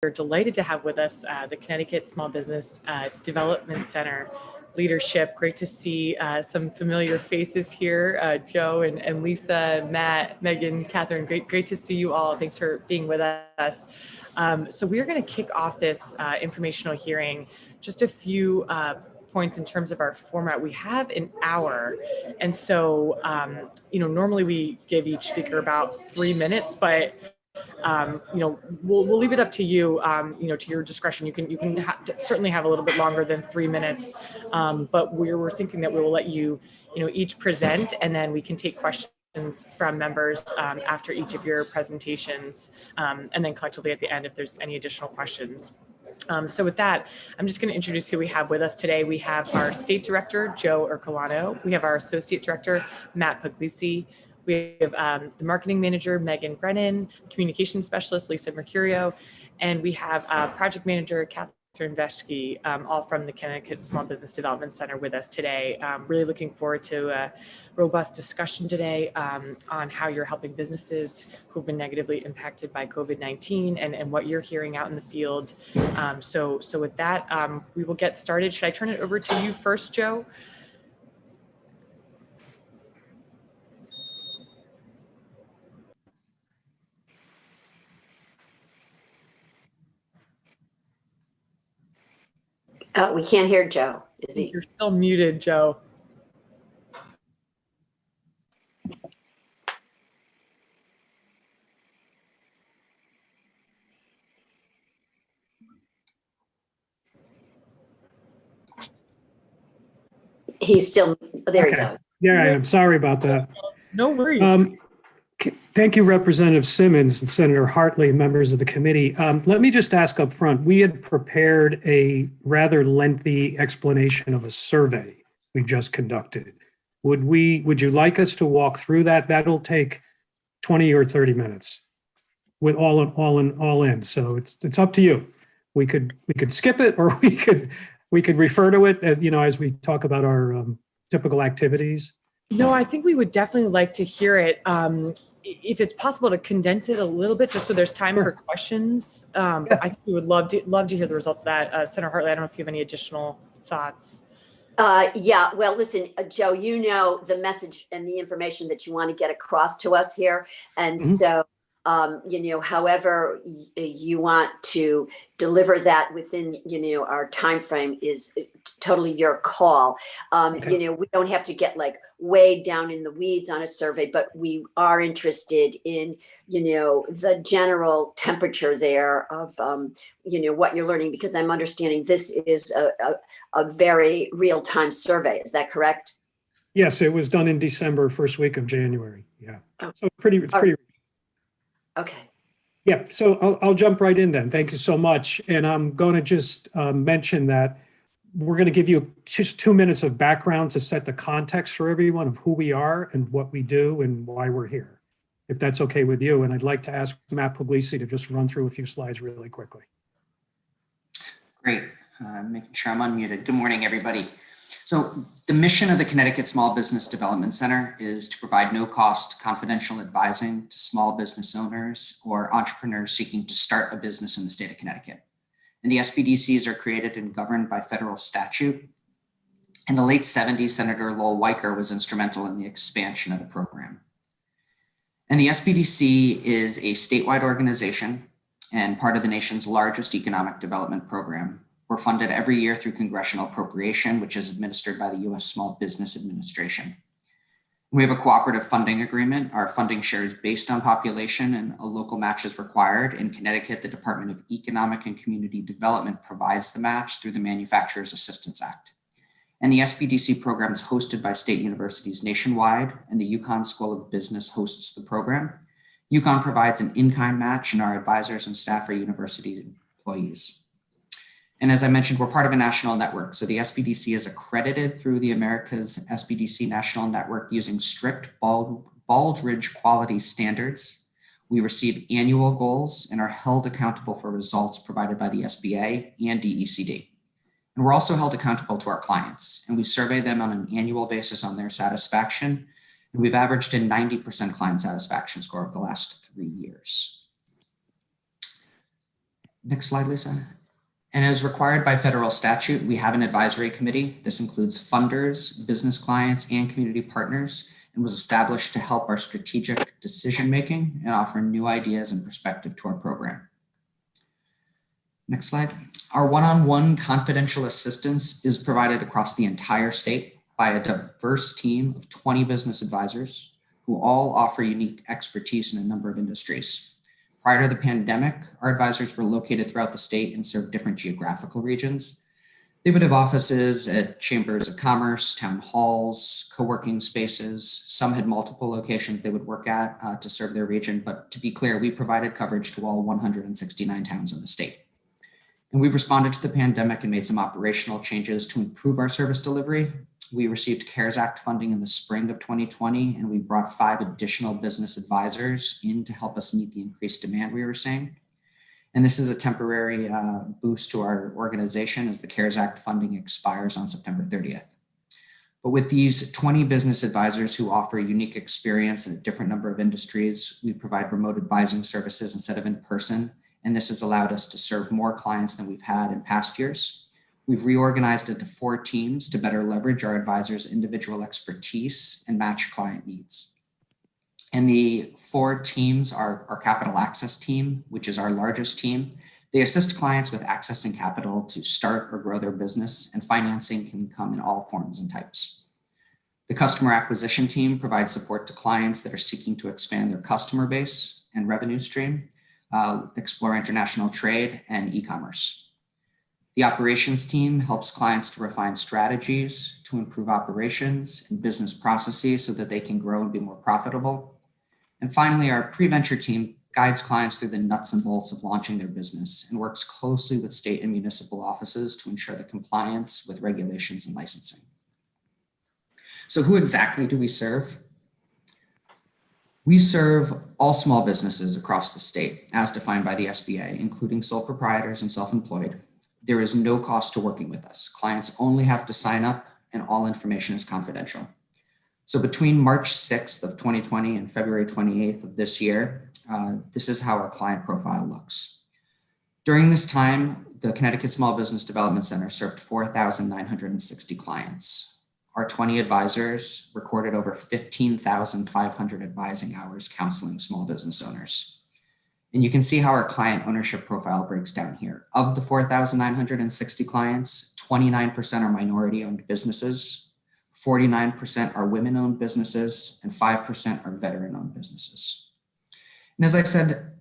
We're delighted to have with us the Connecticut Small Business Development Center leadership. Great to see some familiar faces here, Joe and Lisa, Matt, Megan, Catherine. Great to see you all. Thanks for being with us. So we're going to kick off this informational hearing. Just a few points in terms of our format. We have an hour, and so normally we give each speaker about 3 minutes, but we'll leave it up to you, to your discretion. You can certainly have a little bit longer than 3 minutes, but we're thinking that we will let you, each present, and then we can take questions from members after each of your presentations, and then collectively at the end if there's any additional questions. So with that, I'm just going to introduce who we have with us today. We have our State Director, Joe Ercolano. We have our Associate Director, Matt Puglisi. We have the Marketing Manager, Megan Brennan, Communications Specialist, Lisa Mercurio, and we have Project Manager, Catherine Veshke, all from the Connecticut Small Business Development Center with us today. Really looking forward to a robust discussion today on how you're helping businesses who've been negatively impacted by COVID-19 and what you're hearing out in the field. So with that, we will get started. Should I turn it over to you first, Joe? We can't hear Joe. Is he? You're still muted, Joe. He's still, there he goes. Yeah, I am. Sorry about that. No worries. Thank you, Representative Simmons and Senator Hartley, members of the committee. Let me just ask up front, we had prepared a rather lengthy explanation of a survey we just conducted. Would you like us to walk through that? That'll take 20 or 30 minutes with all in. So it's up to you. We could skip it, or we could refer to it, as we talk about our typical activities. No, I think we would definitely like to hear it. If it's possible to condense it a little bit, just so there's time for questions. But I think we would love to hear the results of that. Senator Hartley, I don't know if you have any additional thoughts. Yeah, well, listen, Joe, the message and the information that you want to get across to us here. And so, however you want to deliver that within, our time frame is totally your call. Okay. We don't have to get way down in the weeds on a survey, but we are interested in, the general temperature there of, what you're learning, because I'm understanding this is a very real-time survey. Is that correct? Yes, it was done in December, first week of January. Yeah. Oh. So it's pretty. Okay. Yeah, so I'll jump right in then. Thank you so much. And I'm going to just mention that we're going to give you just 2 minutes of background to set the context for everyone of who we are and what we do and why we're here, if that's okay with you. And I'd like to ask Matt Puglisi to just run through a few slides really quickly. Great. Making sure I'm unmuted. Good morning, everybody. So the mission of the Connecticut Small Business Development Center is to provide no-cost confidential advising to small business owners or entrepreneurs seeking to start a business in the state of Connecticut. And the SBDCs are created and governed by federal statute. In the late 70s, Senator Lowell Weicker was instrumental in the expansion of the program. And the SBDC is a statewide organization and part of the nation's largest economic development program. We're funded every year through congressional appropriation, which is administered by the U.S. Small Business Administration. We have a cooperative funding agreement. Our funding share is based on population and a local match is required. In Connecticut, the Department of Economic and Community Development provides the match through the Manufacturers Assistance Act. And the SBDC program is hosted by state universities nationwide, and the UConn School of Business hosts the program. UConn provides an in-kind match, and our advisors and staff are university employees. And as I mentioned, we're part of a national network. So the SBDC is accredited through the America's SBDC National Network using strict Baldrige quality standards. We receive annual goals and are held accountable for results provided by the SBA and DECD. And we're also held accountable to our clients, and we survey them on an annual basis on their satisfaction. And we've averaged a 90% client satisfaction score over the last 3 years. Next slide, Lisa. And as required by federal statute, we have an advisory committee. This includes funders, business clients, and community partners, and was established to help our strategic decision-making and offer new ideas and perspective to our program. Next slide. Our one-on-one confidential assistance is provided across the entire state by a diverse team of 20 business advisors who all offer unique expertise in a number of industries. Prior to the pandemic, our advisors were located throughout the state and served different geographical regions. They would have offices at chambers of commerce, town halls, co-working spaces. Some had multiple locations they would work at to serve their region, but to be clear, we provided coverage to all 169 towns in the state. And we've responded to the pandemic and made some operational changes to improve our service delivery. We received CARES Act funding in the spring of 2020, and we brought 5 additional business advisors in to help us meet the increased demand we were seeing. And this is a temporary boost to our organization as the CARES Act funding expires on September 30th. But with these 20 business advisors who offer unique experience in a different number of industries, we provide remote advising services instead of in person. And this has allowed us to serve more clients than we've had in past years. We've reorganized into 4 teams to better leverage our advisors' individual expertise and match client needs. And the 4 teams are our capital access team, which is our largest team. They assist clients with accessing capital to start or grow their business, and financing can come in all forms and types. The customer acquisition team provides support to clients that are seeking to expand their customer base and revenue stream, explore international trade and e-commerce. The operations team helps clients to refine strategies to improve operations and business processes so that they can grow and be more profitable. And finally, our pre-venture team guides clients through the nuts and bolts of launching their business and works closely with state and municipal offices to ensure the compliance with regulations and licensing. So who exactly do we serve? We serve all small businesses across the state as defined by the SBA, including sole proprietors and self-employed. There is no cost to working with us. Clients only have to sign up and all information is confidential. So between March 6th of 2020 and February 28th of this year, this is how our client profile looks. During this time, the Connecticut Small Business Development Center served 4,960 clients. Our 20 advisors recorded over 15,500 advising hours counseling small business owners. And you can see how our client ownership profile breaks down here. Of the 4,960 clients, 29% are minority-owned businesses, 49% are women-owned businesses, and 5% are veteran-owned businesses. And as I said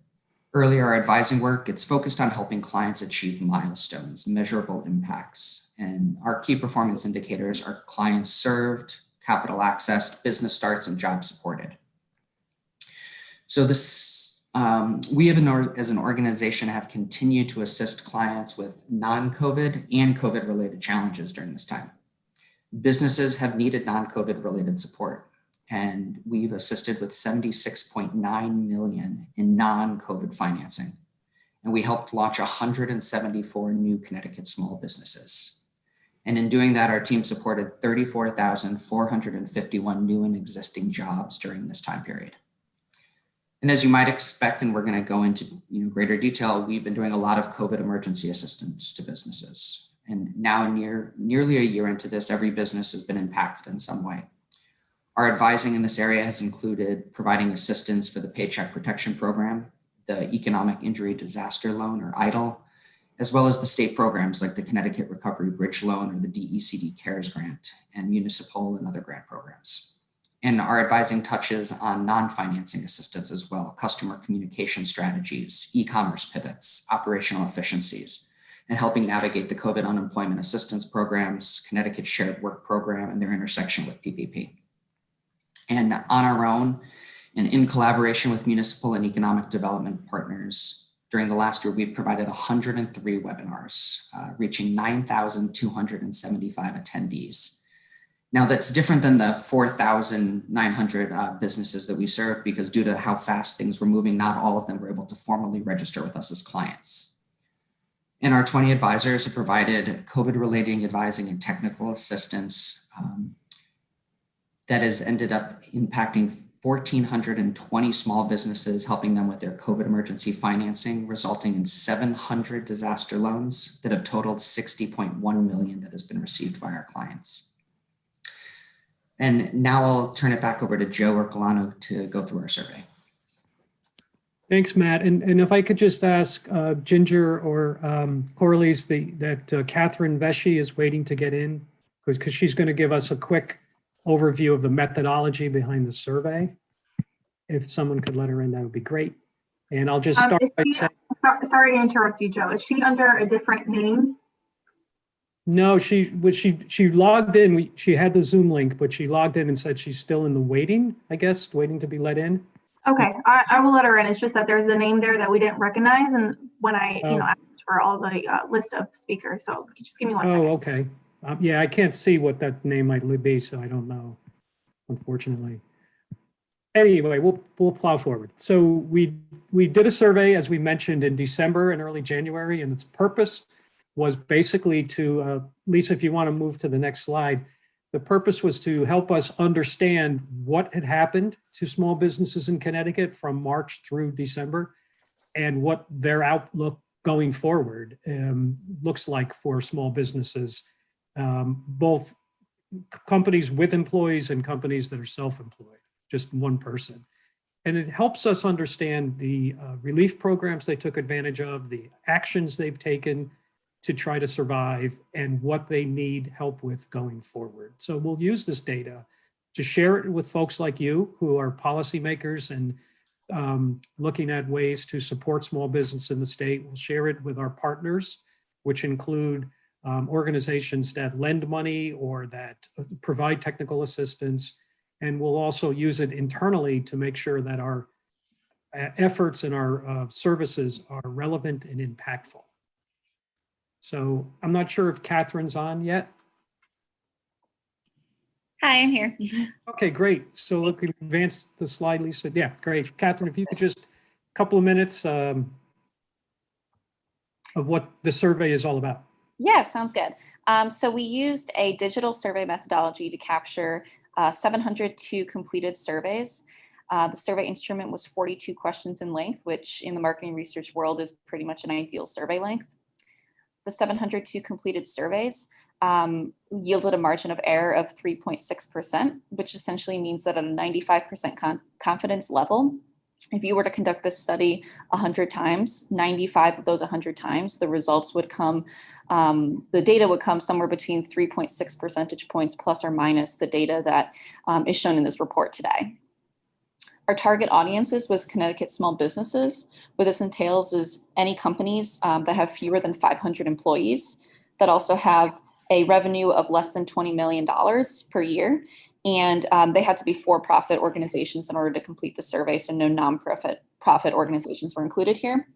earlier, our advising work, it's focused on helping clients achieve milestones, measurable impacts. And our key performance indicators are clients served, capital accessed, business starts, and jobs supported. So we as an organization have continued to assist clients with non-COVID and COVID related challenges during this time. Businesses have needed non-COVID related support, and we've assisted with $76.9 million in non-COVID financing. And we helped launch 174 new Connecticut small businesses. And in doing that, our team supported 34,451 new and existing jobs during this time period. And as you might expect, and we're going to go into greater detail, we've been doing a lot of COVID emergency assistance to businesses. And now nearly a year into this, every business has been impacted in some way. Our advising in this area has included providing assistance for the Paycheck Protection Program, the Economic Injury Disaster Loan, or EIDL, as well as the state programs like the Connecticut Recovery Bridge Loan or the DECD CARES Grant, and municipal and other grant programs. And our advising touches on non-financing assistance as well, customer communication strategies, e-commerce pivots, operational efficiencies, and helping navigate the COVID unemployment assistance programs, Connecticut Shared Work Program, and their intersection with PPP. And on our own, and in collaboration with municipal and economic development partners, during the last year, we've provided 103 webinars, reaching 9,275 attendees. Now that's different than the 4,900 businesses that we serve, because due to how fast things were moving, not all of them were able to formally register with us as clients. And our 20 advisors have provided COVID-related advising and technical assistance that has ended up impacting 1,420 small businesses, helping them with their COVID emergency financing, resulting in 700 disaster loans that have totaled $60.1 million that has been received by our clients. And now I'll turn it back over to Joe Ercolano to go through our survey. Thanks, Matt. And if I could just ask Ginger or Corley's that Catherine Vesci is waiting to get in because she's going to give us a quick overview of the methodology behind the survey. If someone could let her in, that would be great. And I'll just start by saying, sorry to interrupt you, Joe. Is she under a different name? no, she logged in. She had the Zoom link, but she logged in and said she's still in the waiting, I guess, waiting to be let in. Okay, I will let her in. It's just that there's a name there that we didn't recognize, and when I asked for all the list of speakers, so just give me 1 second. Oh, okay. Yeah, I can't see what that name might be, so I don't know, unfortunately. Anyway, we'll plow forward. So we did a survey, as we mentioned, in December and early January, and its purpose was basically to, Lisa, if you want to move to the next slide, the purpose was to help us understand what had happened to small businesses in Connecticut from March through December and what their outlook going forward looks like for small businesses, both companies with employees and companies that are self-employed, just one person. And it helps us understand the relief programs they took advantage of, the actions they've taken to try to survive, and what they need help with going forward. So we'll use this data to share it with folks like you who are policymakers and looking at ways to support small business in the state. We'll share it with our partners, which include organizations that lend money or that provide technical assistance. And we'll also use it internally to make sure that our efforts and our services are relevant and impactful. So I'm not sure if Catherine's on yet. Hi, I'm here. Okay, great. So look, advance the slide, Lisa. Yeah, great. Catherine, if you could just a couple of minutes of what the survey is all about. Yeah, sounds good. So we used a digital survey methodology to capture 702 completed surveys. The survey instrument was 42 questions in length, which in the marketing research world is pretty much an ideal survey length. The 702 completed surveys yielded a margin of error of 3.6%, which essentially means that at a 95% confidence level, if you were to conduct this study 100 times, 95 of those 100 times, the results would come, the data would come somewhere between 3.6 percentage points plus or minus the data that is shown in this report today. Our target audiences was Connecticut small businesses. What this entails is any companies that have fewer than 500 employees, that also have a revenue of less than $20 million per year. And they had to be for-profit organizations in order to complete the survey, so no non-profit organizations were included here.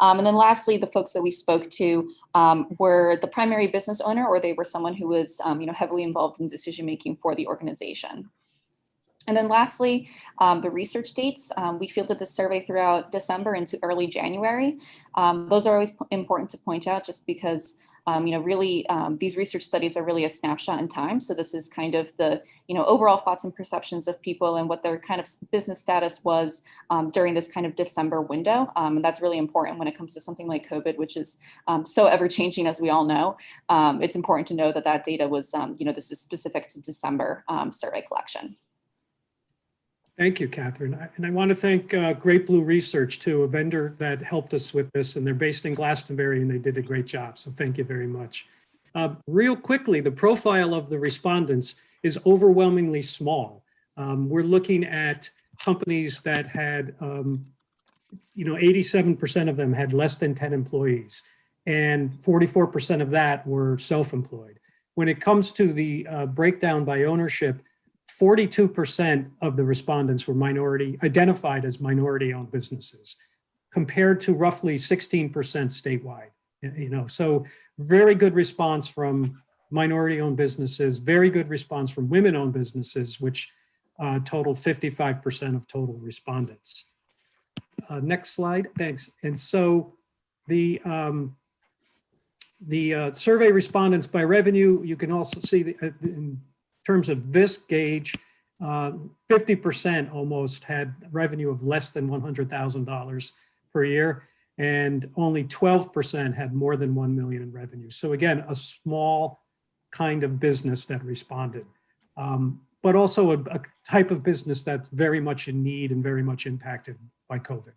And then lastly, the folks that we spoke to were the primary business owner, or they were someone who was heavily involved in decision-making for the organization. And then lastly, the research dates. We fielded this survey throughout December into early January. Those are always important to point out just because really these research studies are really a snapshot in time. So this is kind of the overall thoughts and perceptions of people and what their kind of business status was during this kind of December window. And that's really important when it comes to something like COVID, which is so ever changing, as we all know. It's important to know that that data was, this is specific to December survey collection. Thank you, Catherine. And I want to thank Great Blue Research, too, a vendor that helped us with this, and they're based in Glastonbury, and they did a great job. So thank you very much. Real quickly, the profile of the respondents is overwhelmingly small. We're looking at companies that had, 87% of them had less than 10 employees, and 44% of that were self-employed. When it comes to the breakdown by ownership, 42% of the respondents were identified as minority-owned businesses, compared to roughly 16% statewide. So very good response from minority-owned businesses, very good response from women-owned businesses, which totaled 55% of total respondents. Next slide, thanks. And so the survey respondents by revenue, you can also see in terms of this gauge, 50% almost had revenue of less than $100,000 per year, and only 12% had more than 1 million in revenue. So again, a small kind of business that responded, but also a type of business that's very much in need and very much impacted by COVID.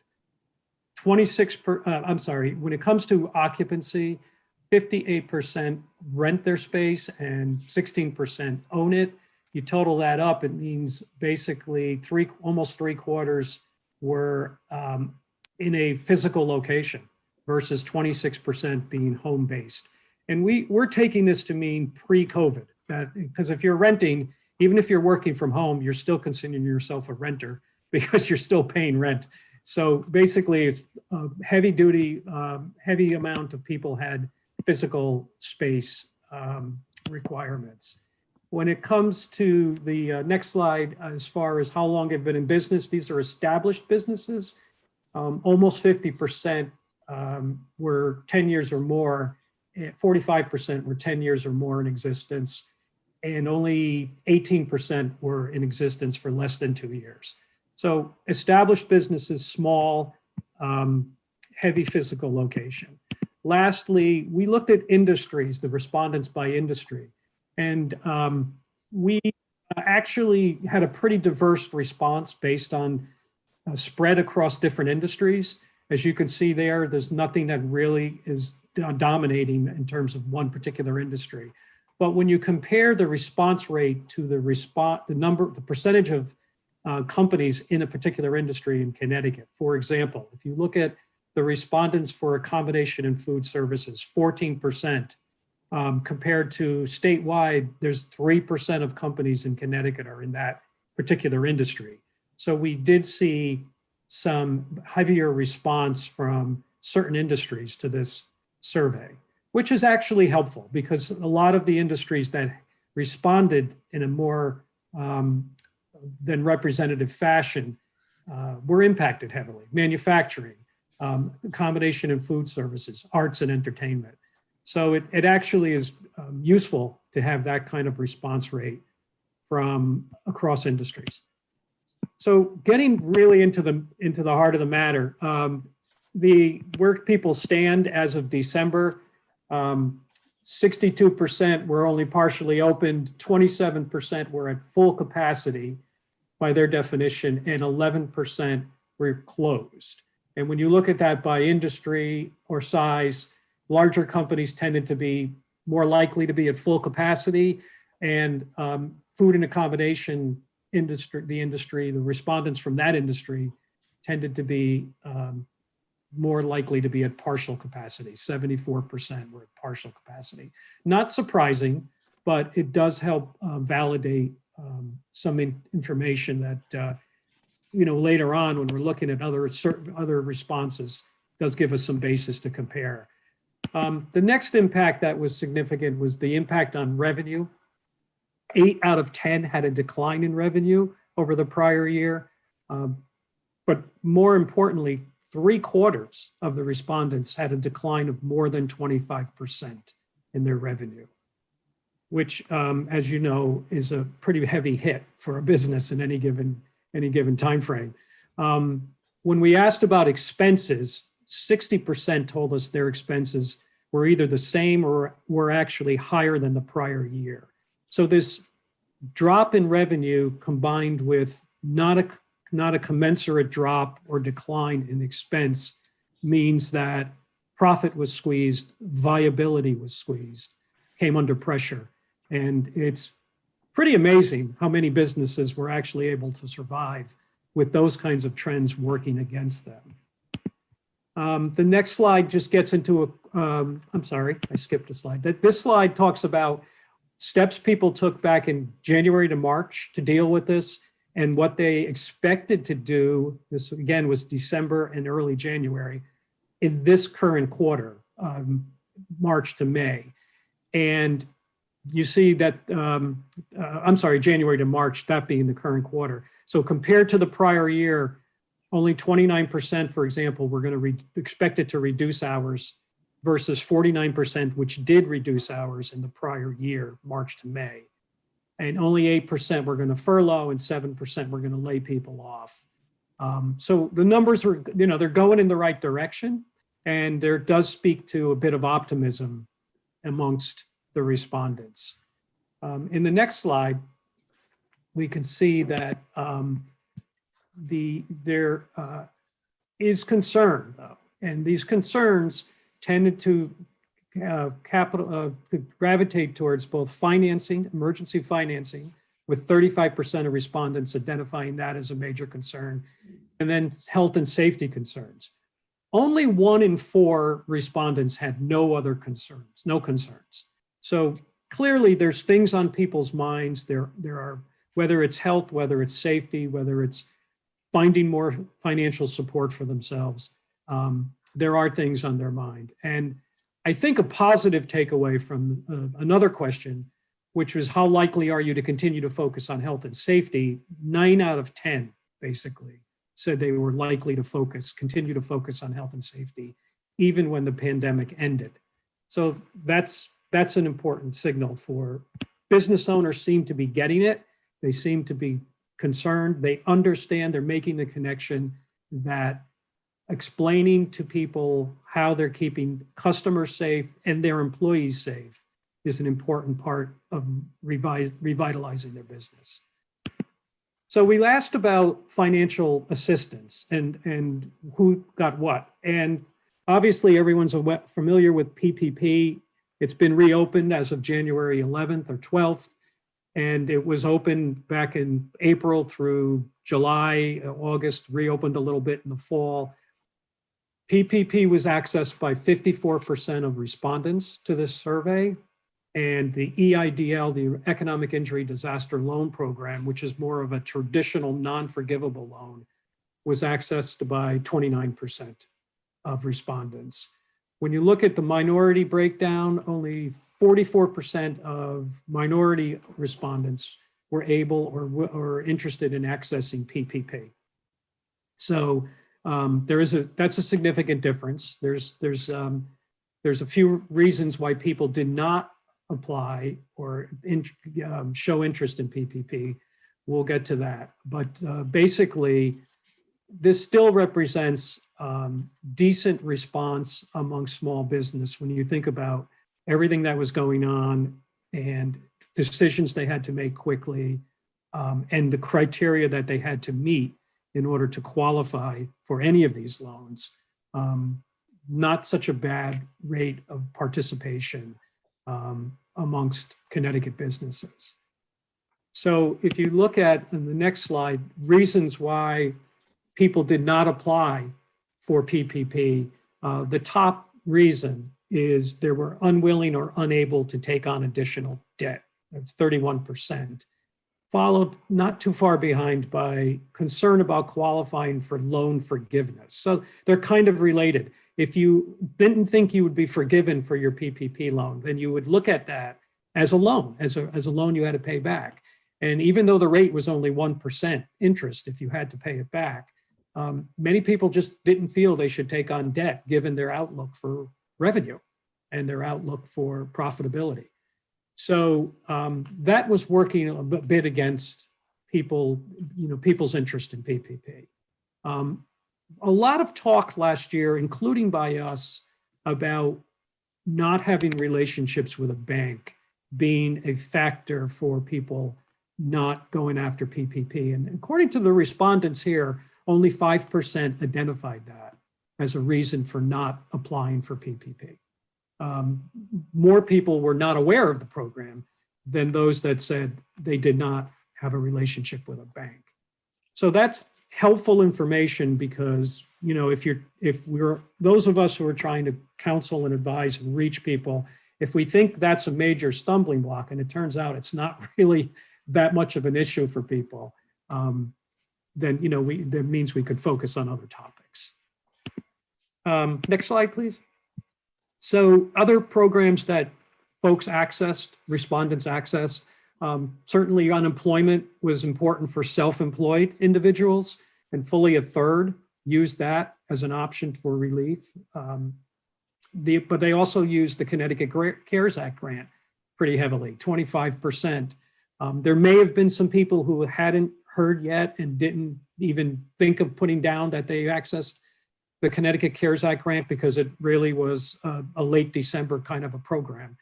When it comes to occupancy, 58% rent their space and 16% own it. You total that up, it means basically almost 3/4 were in a physical location versus 26% being home-based. And we're taking this to mean pre-COVID, because if you're renting, even if you're working from home, you're still considering yourself a renter because you're still paying rent. So basically, it's heavy duty, heavy amount of people had physical space requirements. When it comes to the next slide, as far as how long they've been in business, these are established businesses. Almost 50% were 10 years or more, 45% were 10 years or more in existence, and only 18% were in existence for less than 2 years. So established businesses, small, heavy physical location. Lastly, we looked at industries, the respondents by industry, and we actually had a pretty diverse response based on spread across different industries. As you can see there, there's nothing that really is dominating in terms of one particular industry. But when you compare the response rate to the percentage of companies in a particular industry in Connecticut, for example, if you look at the respondents for accommodation and food services, 14%, compared to statewide, there's 3% of companies in Connecticut are in that particular industry. So we did see some heavier response from certain industries to this survey, which is actually helpful because a lot of the industries that responded in a more than representative fashion were impacted heavily. Manufacturing, accommodation and food services, arts and entertainment. So it actually is useful to have that kind of response rate from across industries. So getting really into the heart of the matter, where people stand as of December, 62% were only partially opened, 27% were at full capacity by their definition, and 11% were closed. And when you look at that by industry or size, larger companies tended to be more likely to be at full capacity, and food and accommodation industry, the respondents from that industry tended to be more likely to be at partial capacity. 74% were at partial capacity. Not surprising, but it does help validate some information that later on when we're looking at other responses does give us some basis to compare. The next impact that was significant was the impact on revenue. 8 out of 10 had a decline in revenue over the prior year. But more importantly, 3/4 of the respondents had a decline of more than 25% in their revenue, which, as you know, is a pretty heavy hit for a business in any given time frame. When we asked about expenses, 60% told us their expenses were either the same or were actually higher than the prior year. So this drop in revenue combined with not a commensurate drop or decline in expense means that profit was squeezed, viability was squeezed, came under pressure. And it's pretty amazing how many businesses were actually able to survive with those kinds of trends working against them. The next slide just gets into I'm sorry, I skipped a slide. This slide talks about steps people took back in January to March to deal with this and what they expected to do. This again was December and early January in this current quarter, March to May. And you see that, I'm sorry, January to March, that being the current quarter. So compared to the prior year, only 29%, for example, were going to expected to reduce hours versus 49%, which did reduce hours in the prior year, March to May. and only 8% were going to furlough and 7% were going to lay people off. So the numbers are, they're going in the right direction, and there does speak to a bit of optimism amongst the respondents. In the next slide, we can see that there is concern, though, and these concerns tended to gravitate towards both financing, emergency financing, with 35% of respondents identifying that as a major concern, and then health and safety concerns. Only 1 in 4 respondents had no other concerns, no concerns. So clearly there's things on people's minds. There are, whether it's health, whether it's safety, whether it's finding more financial support for themselves, there are things on their mind. And I think a positive takeaway from another question, which was how likely are you to continue to focus on health and safety? 9 out of 10 basically said they were likely to continue to focus on health and safety, even when the pandemic ended. So that's an important signal for business owners. Seem to be getting it. They seem to be concerned. They understand, they're making the connection that explaining to people how they're keeping customers safe and their employees safe is an important part of revitalizing their business. So we asked about financial assistance and who got what. And obviously everyone's familiar with PPP. It's been reopened as of January 11th or 12th. And it was open back in April through July, August, reopened a little bit in the fall. PPP was accessed by 54% of respondents to this survey. And the EIDL, the Economic Injury Disaster Loan Program, which is more of a traditional non-forgivable loan, was accessed by 29% of respondents. When you look at the minority breakdown, only 44% of minority respondents were able or interested in accessing PPP. So that's a significant difference. There's a few reasons why people did not apply or show interest in PPP. We'll get to that. But basically, this still represents decent response among small business when you think about everything that was going on and decisions they had to make quickly and the criteria that they had to meet in order to qualify for any of these loans. Not such a bad rate of participation amongst Connecticut businesses. So if you look at, in the next slide, reasons why people did not apply for PPP, the top reason is they were unwilling or unable to take on additional debt. That's 31%. Followed not too far behind by concern about qualifying for loan forgiveness. So they're kind of related. If you didn't think you would be forgiven for your PPP loan, then you would look at that as a loan, as a loan you had to pay back. And even though the rate was only 1% interest if you had to pay it back, many people just didn't feel they should take on debt given their outlook for revenue and their outlook for profitability. So that was working a bit against people, people's interest in PPP. A lot of talk last year, including by us, about not having relationships with a bank being a factor for people not going after PPP. And according to the respondents here, only 5% identified that as a reason for not applying for PPP. More people were not aware of the program than those that said they did not have a relationship with a bank. So that's helpful information because, if we're those of us who are trying to counsel and advise and reach people, if we think that's a major stumbling block and it turns out it's not really that much of an issue for people, then that means we could focus on other topics. Next slide, please. So other programs that folks accessed, respondents accessed, certainly unemployment was important for self-employed individuals, and fully a third used that as an option for relief. But they also used the Connecticut CARES Act grant pretty heavily, 25% There may have been some people who hadn't heard yet and didn't even think of putting down that they accessed the Connecticut CARES Act grant because it really was a late December kind of a program.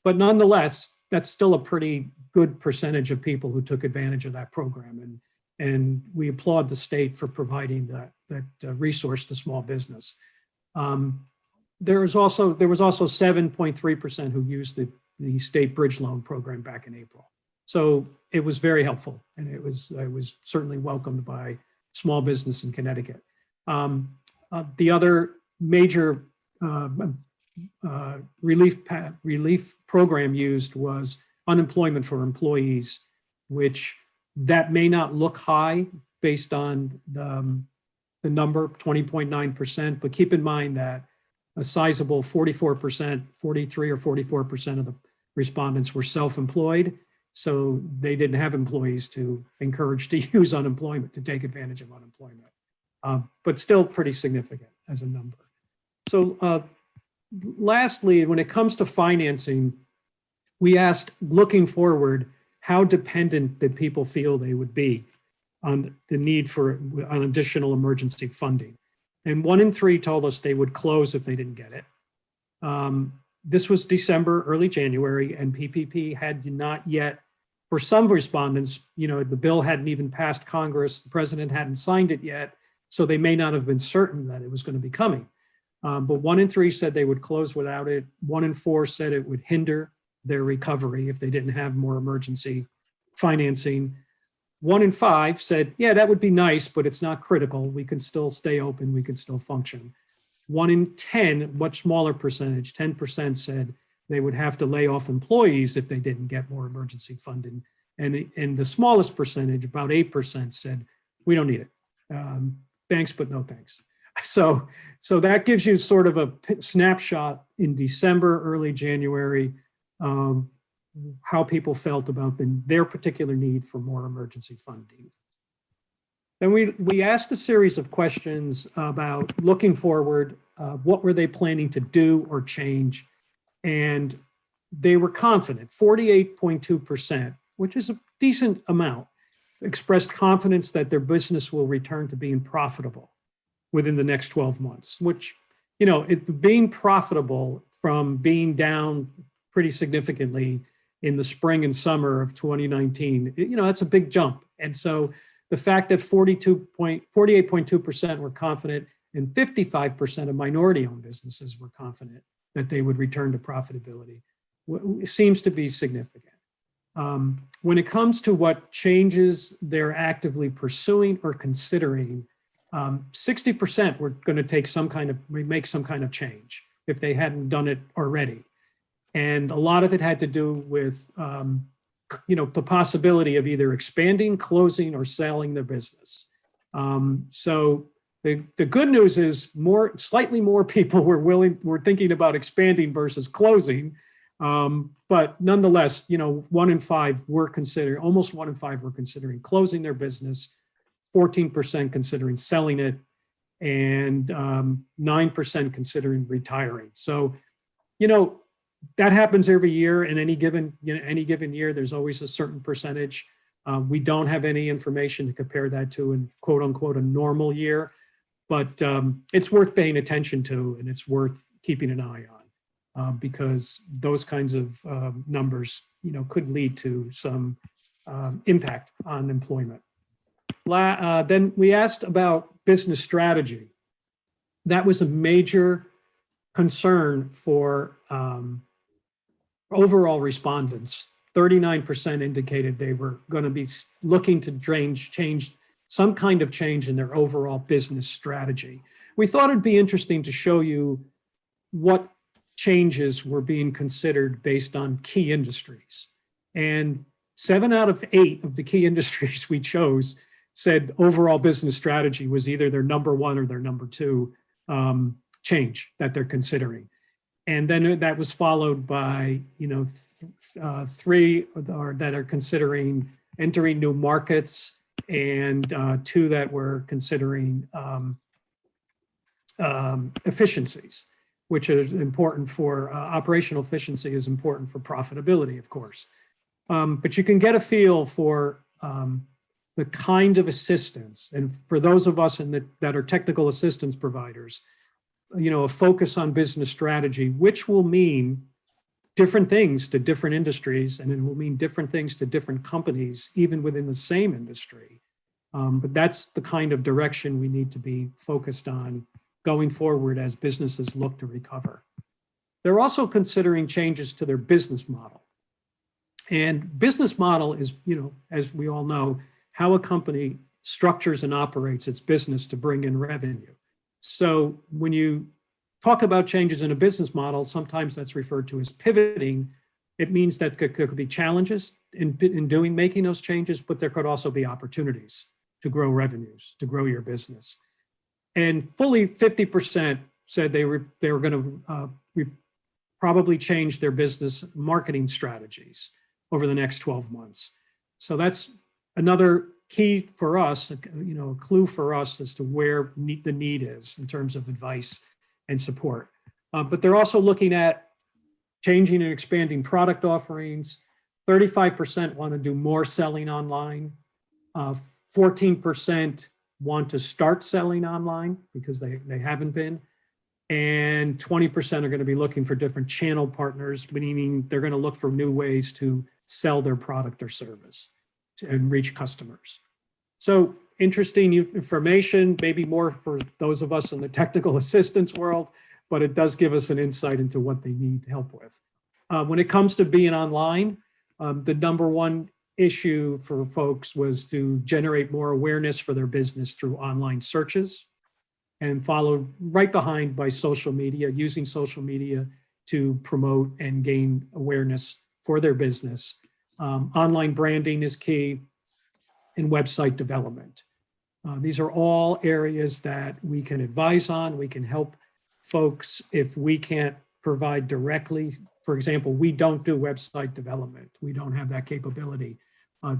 But nonetheless, that's still a pretty good percentage of people who took advantage of that program. And we applaud the state for providing that resource to small business. There was also 7.3% who used the state bridge loan program back in April. So it was very helpful, and it was certainly welcomed by small business in Connecticut. The other major relief program used was unemployment for employees, which that may not look high based on the number 20.9%, but keep in mind that a sizable 44%, 43 or 44% of the respondents were self-employed. So they didn't have employees to encourage to use unemployment, to take advantage of unemployment, but still pretty significant as a number. So lastly, when it comes to financing, we asked, looking forward, how dependent did people feel they would be on the need for an additional emergency funding? And 1 in 3 told us they would close if they didn't get it. This was December, early January, and PPP had not yet, for some respondents, the bill hadn't even passed Congress, the president hadn't signed it yet, so they may not have been certain that it was going to be coming. But 1 in 3 said they would close without it. 1 in 4 said it would hinder their recovery if they didn't have more emergency financing. 1 in 5 said, yeah, that would be nice, but it's not critical. We can still stay open. We can still function. 1 in 10, much smaller percentage, 10% said they would have to lay off employees if they didn't get more emergency funding. And the smallest percentage, about 8%, said, we don't need it. Thanks, but no thanks. So that gives you sort of a snapshot in December, early January, how people felt about their particular need for more emergency funding. Then we asked a series of questions about looking forward, what were they planning to do or change? And they were confident, 48.2%, which is a decent amount, expressed confidence that their business will return to being profitable within the next 12 months, which, being profitable from being down pretty significantly in the spring and summer of 2019, that's a big jump. And so the fact that 48.2% were confident and 55% of minority-owned businesses were confident that they would return to profitability seems to be significant. When it comes to what changes they're actively pursuing or considering, 60% were going to make some kind of change if they hadn't done it already. And a lot of it had to do with, the possibility of either expanding, closing, or selling their business. So the good news is slightly more people were thinking about expanding versus closing. But nonetheless, 1 in 5 almost 1 in 5 were considering closing their business, 14% considering selling it, and 9% considering retiring. So, that happens every year. In any given year, there's always a certain percentage. We don't have any information to compare that to in quote unquote a normal year, but it's worth paying attention to, and it's worth keeping an eye on because those kinds of numbers, could lead to some impact on employment. Then we asked about business strategy. That was a major concern for overall respondents. 39% indicated they were going to be looking to change some kind of change in their overall business strategy. We thought it'd be interesting to show you what changes were being considered based on key industries. And 7 out of 8 of the key industries we chose said overall business strategy was either their number 1 or their number 2 change that they're considering. And then that was followed by, 3 that are considering entering new markets and 2 that were considering efficiencies, which is important for operational efficiency is important for profitability, of course. But you can get a feel for the kind of assistance, and for those of us that are technical assistance providers, a focus on business strategy, which will mean different things to different industries, and it will mean different things to different companies, even within the same industry. But that's the kind of direction we need to be focused on going forward as businesses look to recover. They're also considering changes to their business model. And business model is, as we all know, how a company structures and operates its business to bring in revenue. So when you talk about changes in a business model, sometimes that's referred to as pivoting. It means that there could be challenges in making those changes, but there could also be opportunities to grow revenues, to grow your business. And fully 50% said they were going to probably change their business marketing strategies over the next 12 months. So that's another key for us, a clue for us as to where the need is in terms of advice and support. But they're also looking at changing and expanding product offerings. 35% want to do more selling online. 14% want to start selling online because they haven't been. And 20% are going to be looking for different channel partners, meaning they're going to look for new ways to sell their product or service and reach customers. So interesting information, maybe more for those of us in the technical assistance world, but it does give us an insight into what they need help with. When it comes to being online, the number one issue for folks was to generate more awareness for their business through online searches, and followed right behind by social media, using social media to promote and gain awareness for their business. Online branding is key, and website development. These are all areas that we can advise on. We can help folks if we can't provide directly. For example, we don't do website development. We don't have that capability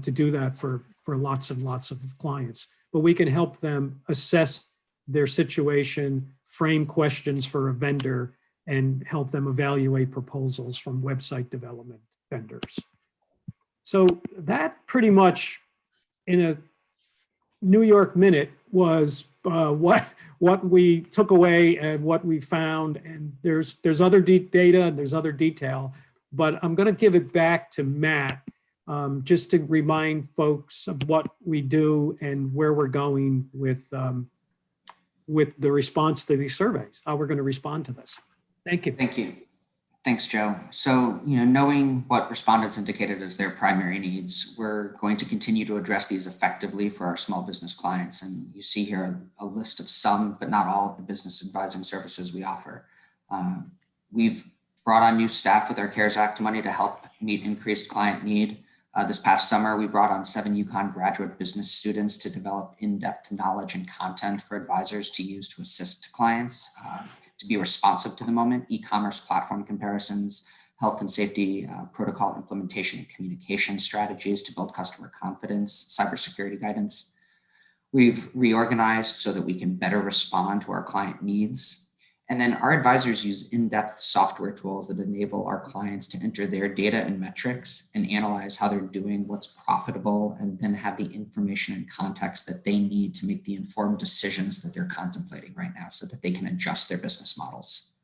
to do that for lots and lots of clients, but we can help them assess their situation, frame questions for a vendor, and help them evaluate proposals from website development vendors. So that pretty much, in a New York minute, was what we took away and what we found. And there's other data and there's other detail, but I'm going to give it back to Matt just to remind folks of what we do and where we're going with the response to these surveys, how we're going to respond to this. Thank you. Thank you. Thanks, Joe. So, knowing what respondents indicated as their primary needs, we're going to continue to address these effectively for our small business clients. And you see here a list of some, but not all, of the business advising services we offer. We've brought on new staff with our CARES Act money to help meet increased client need. This past summer, we brought on 7 UConn graduate business students to develop in-depth knowledge and content for advisors to use to assist clients to be responsive to the moment, e-commerce platform comparisons, health and safety protocol implementation and communication strategies to build customer confidence, cybersecurity guidance. We've reorganized so that we can better respond to our client needs. And then our advisors use in-depth software tools that enable our clients to enter their data and metrics and analyze how they're doing, what's profitable, and then have the information and context that they need to make the informed decisions that they're contemplating right now so that they can adjust their business models.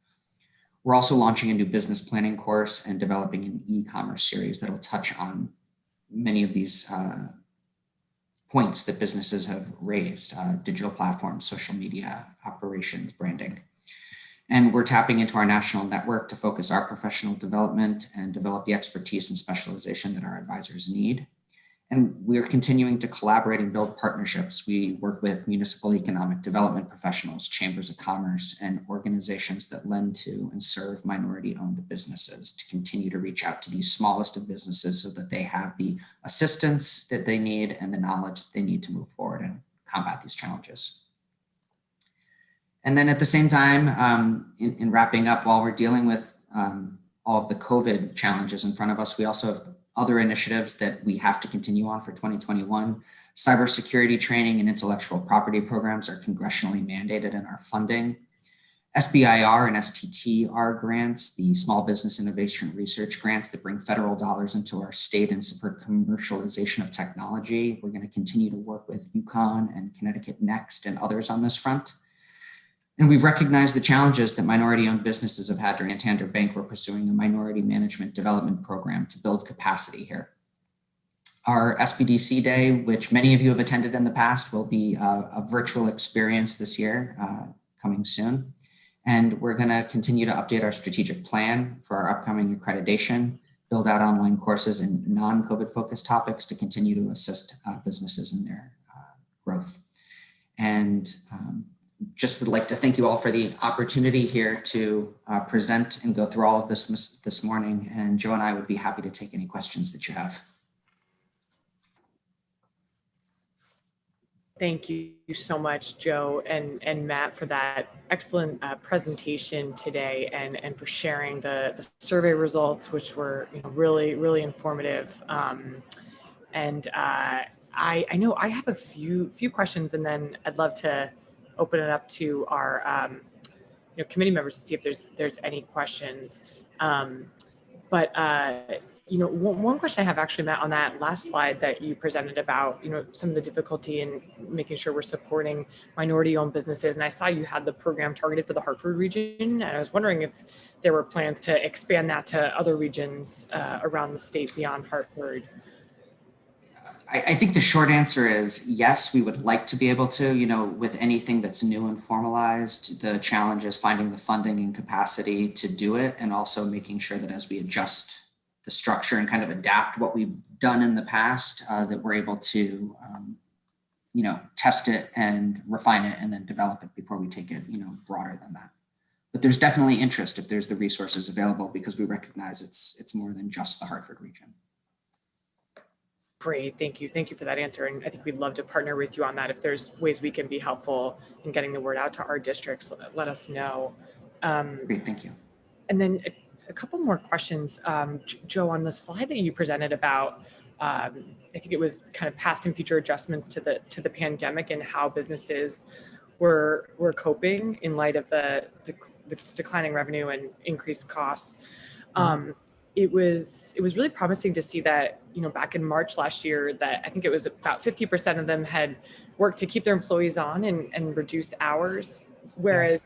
We're also launching a new business planning course and developing an e-commerce series that will touch on many of these points that businesses have raised, digital platforms, social media, operations, branding. And we're tapping into our national network to focus our professional development and develop the expertise and specialization that our advisors need. And we're continuing to collaborate and build partnerships. We work with municipal economic development professionals, chambers of commerce, and organizations that lend to and serve minority-owned businesses to continue to reach out to these smallest of businesses so that they have the assistance that they need and the knowledge that they need to move forward and combat these challenges. And then at the same time, in wrapping up, while we're dealing with all of the COVID challenges in front of us, we also have other initiatives that we have to continue on for 2021. Cybersecurity training and intellectual property programs are congressionally mandated in our funding. SBIR and STTR grants, the Small Business Innovation Research grants that bring federal dollars into our state and support commercialization of technology. We're going to continue to work with UConn and Connecticut Next and others on this front. And we've recognized the challenges that minority-owned businesses have had during Santander Bank. We're pursuing a minority management development program to build capacity here. Our SBDC Day, which many of you have attended in the past, will be a virtual experience this year, coming soon. And we're going to continue to update our strategic plan for our upcoming accreditation, build out online courses and non-COVID focused topics to continue to assist businesses in their growth. And just would like to thank you all for the opportunity here to present and go through all of this morning. And Joe and I would be happy to take any questions that you have. Thank you so much, Joe and Matt, for that excellent presentation today, and for sharing the survey results, which were really informative. And I know I have a few questions, and then I'd love to open it up to our committee members to see if there's any questions. One question I have actually, Matt, on that last slide that you presented about, some of the difficulty in making sure we're supporting minority-owned businesses. And I saw you had the program targeted for the Hartford region. And I was wondering if there were plans to expand that to other regions around the state beyond Hartford. I think the short answer is yes, we would like to be able to, with anything that's new and formalized. The challenge is finding the funding and capacity to do it, and also making sure that as we adjust the structure and kind of adapt what we've done in the past, that we're able to, test it and refine it and then develop it before we take it, broader than that. But there's definitely interest if there's the resources available, because we recognize it's more than just the Hartford region. Great, thank you for that answer. And I think we'd love to partner with you on that. If there's ways we can be helpful in getting the word out to our districts, let us know. Great, thank you. And then a couple more questions. Joe, on the slide that you presented about, I think it was kind of past and future adjustments to the pandemic and how businesses were coping in light of the declining revenue and increased costs. It was really promising to see that, back in March last year, that I think it was about 50% of them had worked to keep their employees on and reduce hours, whereas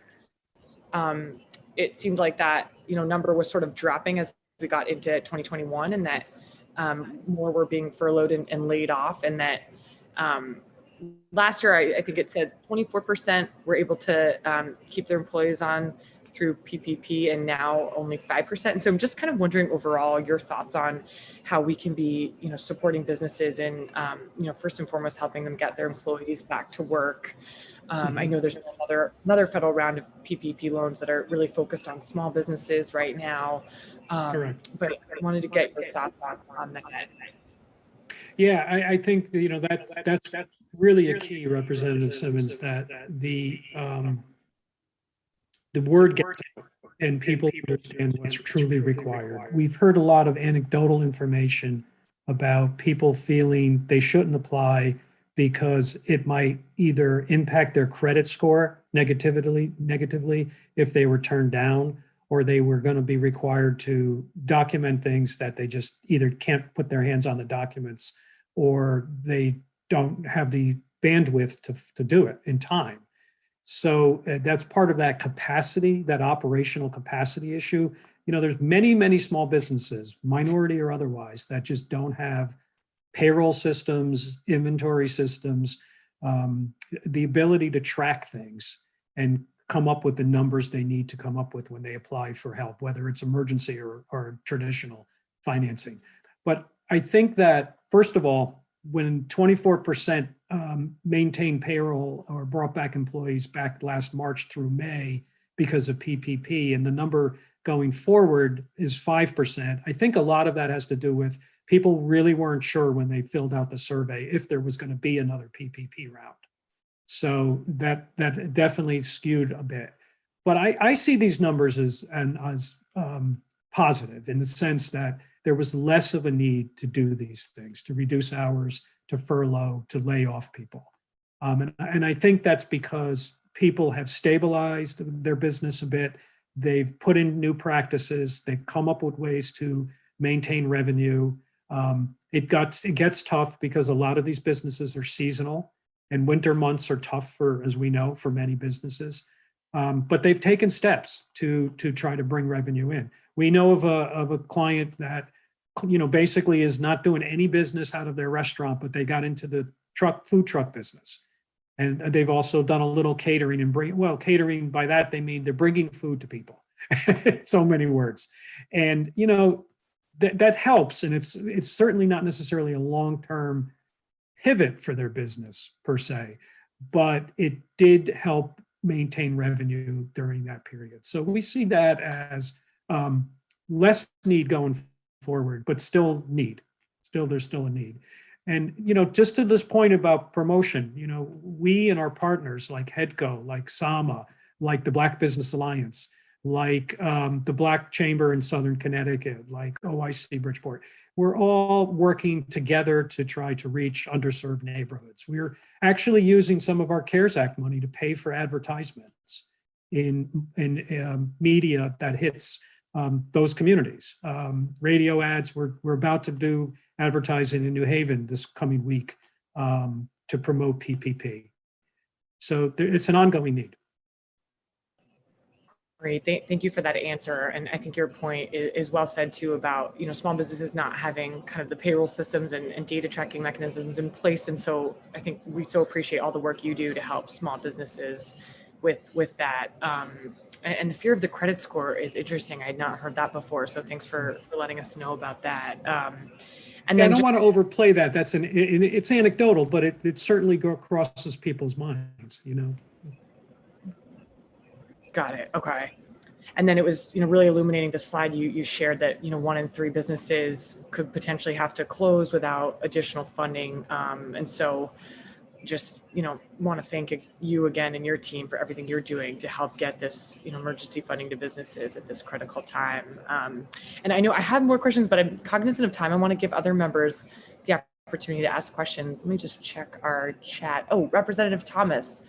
it seemed like that number was sort of dropping as we got into 2021, and that more were being furloughed and laid off, and that last year I think it said 24% were able to keep their employees on through PPP, and now only 5%. And so I'm just kind of wondering overall your thoughts on how we can be, supporting businesses and, first and foremost, helping them get their employees back to work. I know there's another federal round of PPP loans that are really focused on small businesses right now. Correct. But I wanted to get your thoughts on that. Yeah, I think that's really a key, Representative Simmons, that the word gets out and people understand what's truly required. We've heard a lot of anecdotal information about people feeling they shouldn't apply because it might either impact their credit score negatively if they were turned down, or they were going to be required to document things that they just either can't put their hands on the documents, or they don't have the bandwidth to do it in time. So that's part of that capacity, that operational capacity issue. There's many small businesses, minority or otherwise, that just don't have payroll systems, inventory systems, the ability to track things and come up with the numbers they need to come up with when they apply for help, whether it's emergency or traditional financing. But I think that, first of all, when 24% maintained payroll or brought back employees back last March through May because of PPP, and the number going forward is 5%, I think a lot of that has to do with people really weren't sure when they filled out the survey if there was going to be another PPP round. So that definitely skewed a bit. But I see these numbers as positive, in the sense that there was less of a need to do these things, to reduce hours, to furlough, to lay off people. And I think that's because people have stabilized their business a bit. They've put in new practices. They've come up with ways to maintain revenue. It gets tough because a lot of these businesses are seasonal, and winter months are tough for, as we know, for many businesses. But they've taken steps to try to bring revenue in. We know of a client that, basically is not doing any business out of their restaurant, but they got into the food truck business. And they've also done a little catering and catering, by that they mean they're bringing food to people. So many words. And, that helps. And it's certainly not necessarily a long-term pivot for their business per se, but it did help maintain revenue during that period. So we see that as less need going forward, but still need. There's still a need. And, just to this point about promotion, we and our partners like HEDCO, like SAMA, like the Black Business Alliance, like the Black Chamber in Southern Connecticut, like OIC Bridgeport, we're all working together to try to reach underserved neighborhoods. We're actually using some of our CARES Act money to pay for advertisements in media that hits those communities. Radio ads, we're about to do advertising in New Haven this coming week to promote PPP. So it's an ongoing need. Great, thank you for that answer. And I think your point is well said too about, small businesses not having kind of the payroll systems and data tracking mechanisms in place. And so I think we so appreciate all the work you do to help small businesses with that. And the fear of the credit score is interesting. I had not heard that before. So thanks for letting us know about that. And then I don't want to overplay that. It's anecdotal, but it certainly crosses people's minds, Got it. Okay. And then it was, really illuminating the slide you shared that, 1 in 3 businesses could potentially have to close without additional funding. And so just, want to thank you again and your team for everything you're doing to help get this, emergency funding to businesses at this critical time. And I know I have more questions, but I'm cognizant of time. I want to give other members the opportunity to ask questions. Let me just check our chat. Oh, Representative Thomas.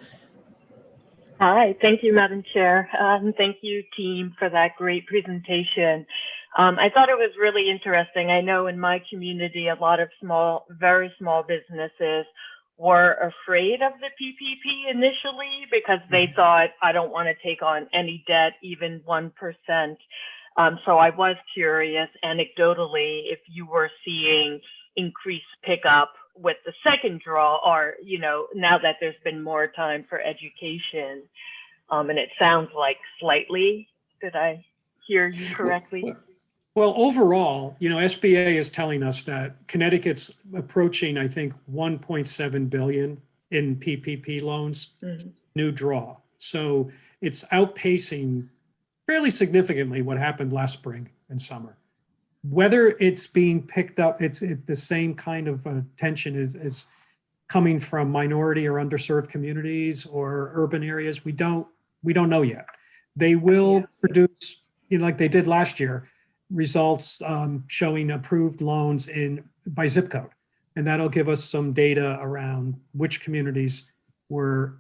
Hi, thank you, Madam Chair. Thank you, team, for that great presentation. I thought it was really interesting. I know in my community, a lot of very small businesses were afraid of the PPP initially because they thought, I don't want to take on any debt, even 1%. So I was curious anecdotally if you were seeing increased pickup with the second draw, or, now that there's been more time for education. And it sounds like slightly. Did I hear you correctly? Well, overall, SBA is telling us that Connecticut's approaching, I think, 1.7 billion in PPP loans, new draw. So it's outpacing fairly significantly what happened last spring and summer. Whether it's being picked up, it's the same kind of attention is coming from minority or underserved communities or urban areas. We don't know yet. They will produce, like they did last year, results showing approved loans by zip code, and that'll give us some data around which communities were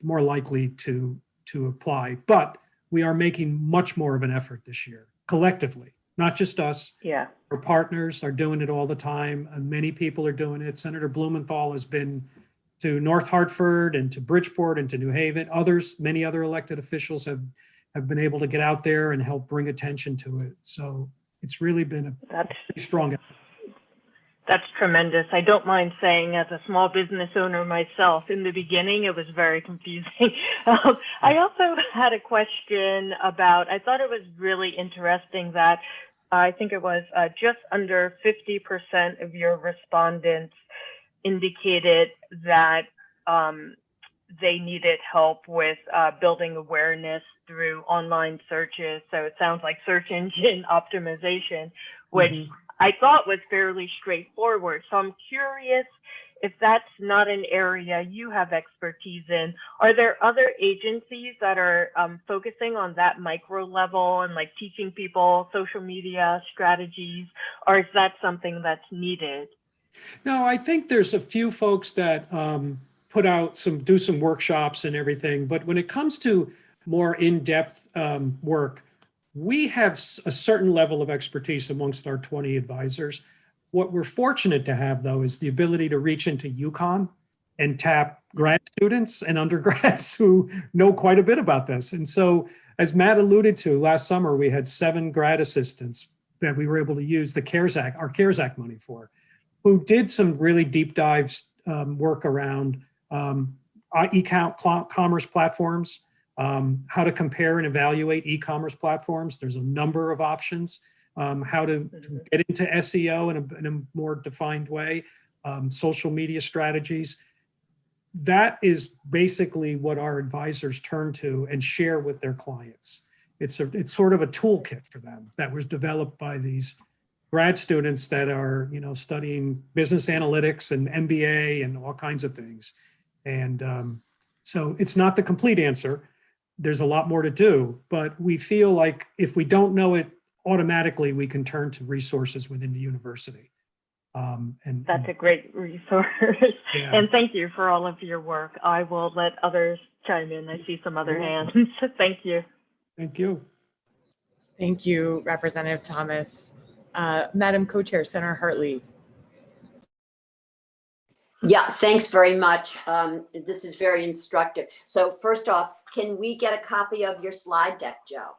more likely to apply. But we are making much more of an effort this year, collectively. Not just us. Yeah. Our partners are doing it all the time. And many people are doing it. Senator Blumenthal has been to North Hartford and to Bridgeport and to New Haven. Many other elected officials have been able to get out there and help bring attention to it. So it's really been a pretty strong effort. That's tremendous. I don't mind saying, as a small business owner myself, in the beginning, it was very confusing. I also had a question about, I thought it was really interesting that I think it was just under 50% of your respondents indicated that they needed help with building awareness through online searches. So it sounds like search engine optimization, which I thought was fairly straightforward. So I'm curious if that's not an area you have expertise in. Are there other agencies that are focusing on that micro level and like teaching people social media strategies, or is that something that's needed? No, I think there's a few folks that do some workshops and everything. But when it comes to more in-depth work, we have a certain level of expertise amongst our 20 advisors. What we're fortunate to have, though, is the ability to reach into UConn and tap grad students and undergrads who know quite a bit about this. And so, as Matt alluded to, last summer, we had 7 grad assistants that we were able to use the our CARES Act money for, who did some really deep dives work around e-commerce platforms, how to compare and evaluate e-commerce platforms. There's a number of options, how to get into SEO in a more defined way, social media strategies. That is basically what our advisors turn to and share with their clients. It's sort of a toolkit for them that was developed by these grad students that are, studying business analytics and MBA and all kinds of things. And so it's not the complete answer. There's a lot more to do, but we feel like if we don't know it automatically, we can turn to resources within the university. And that's a great resource. Yeah. And thank you for all of your work. I will let others chime in. I see some other hands. Thank you. Thank you. Thank you, Representative Thomas. Madam Co-Chair, Senator Hartley. Yeah, thanks very much. This is very instructive. So first off, can we get a copy of your slide deck, Joe?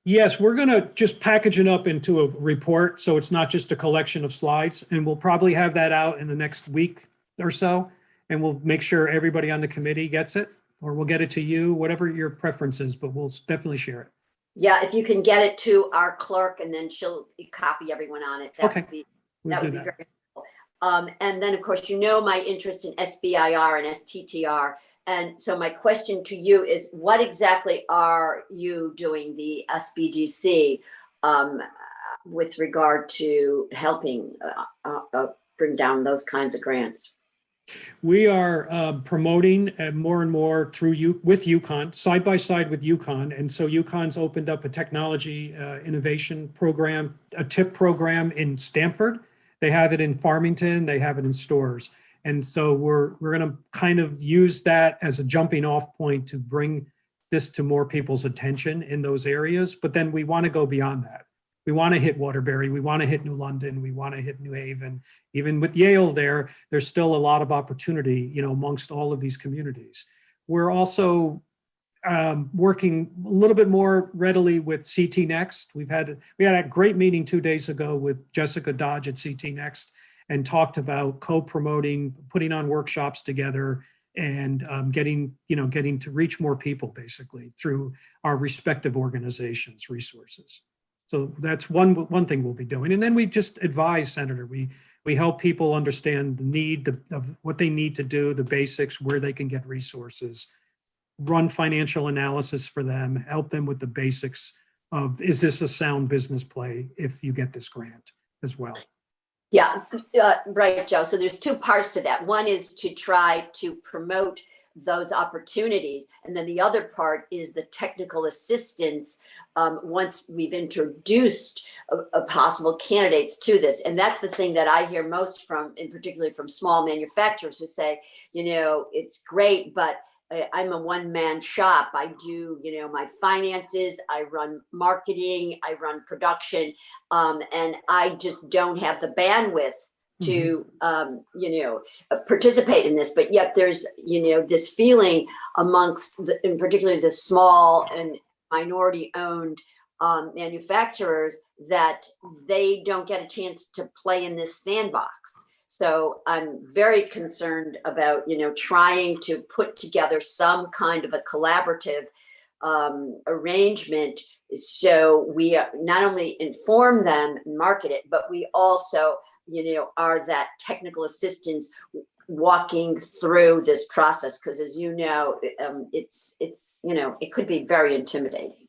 Yes, we're going to just package it up into a report, so it's not just a collection of slides, and we'll probably have that out in the next week or so, and we'll make sure everybody on the committee gets it, or we'll get it to you, whatever your preference is, but we'll definitely share it. Yeah, if you can get it to our clerk and then she'll copy everyone on it. That would be, We'll do very that. helpful. And then, of course, my interest in SBIR and STTR. And so my question to you is, what exactly are you doing the SBDC with regard to helping bring down those kinds of grants? We are promoting more and more with UConn, side by side with UConn. And so UConn's opened up a technology innovation program, a TIP program in Stamford. They have it in Farmington, they have it in Stores. And so we're going to kind of use that as a jumping off point to bring this to more people's attention in those areas. But then we want to go beyond that. We want to hit Waterbury, we want to hit New London, we want to hit New Haven. Even with Yale there's still a lot of opportunity, amongst all of these communities. We're also working a little bit more readily with CT Next. We had a great meeting 2 days ago with Jessica Dodge at CT Next and talked about co-promoting, putting on workshops together, and getting to reach more people basically through our respective organizations' resources. So that's one thing we'll be doing. And then we just advise, Senator. We help people understand the need of what they need to do, the basics, where they can get resources, run financial analysis for them, help them with the basics of, is this a sound business play if you get this grant as well? Yeah, right, Joe. So there's 2 parts to that. One is to try to promote those opportunities. And then the other part is the technical assistance once we've introduced possible candidates to this. And that's the thing that I hear most from, and particularly from small manufacturers who say, it's great, but I'm a one-man shop. I do, my finances, I run marketing, I run production, and I just don't have the bandwidth to, participate in this. But yet there's, this feeling amongst, in particular, the small and minority-owned manufacturers that they don't get a chance to play in this sandbox. So I'm very concerned about, trying to put together some kind of a collaborative arrangement. So we not only inform them and market it, but we also, are that technical assistance walking through this process. Because as you know, it's it could be very intimidating.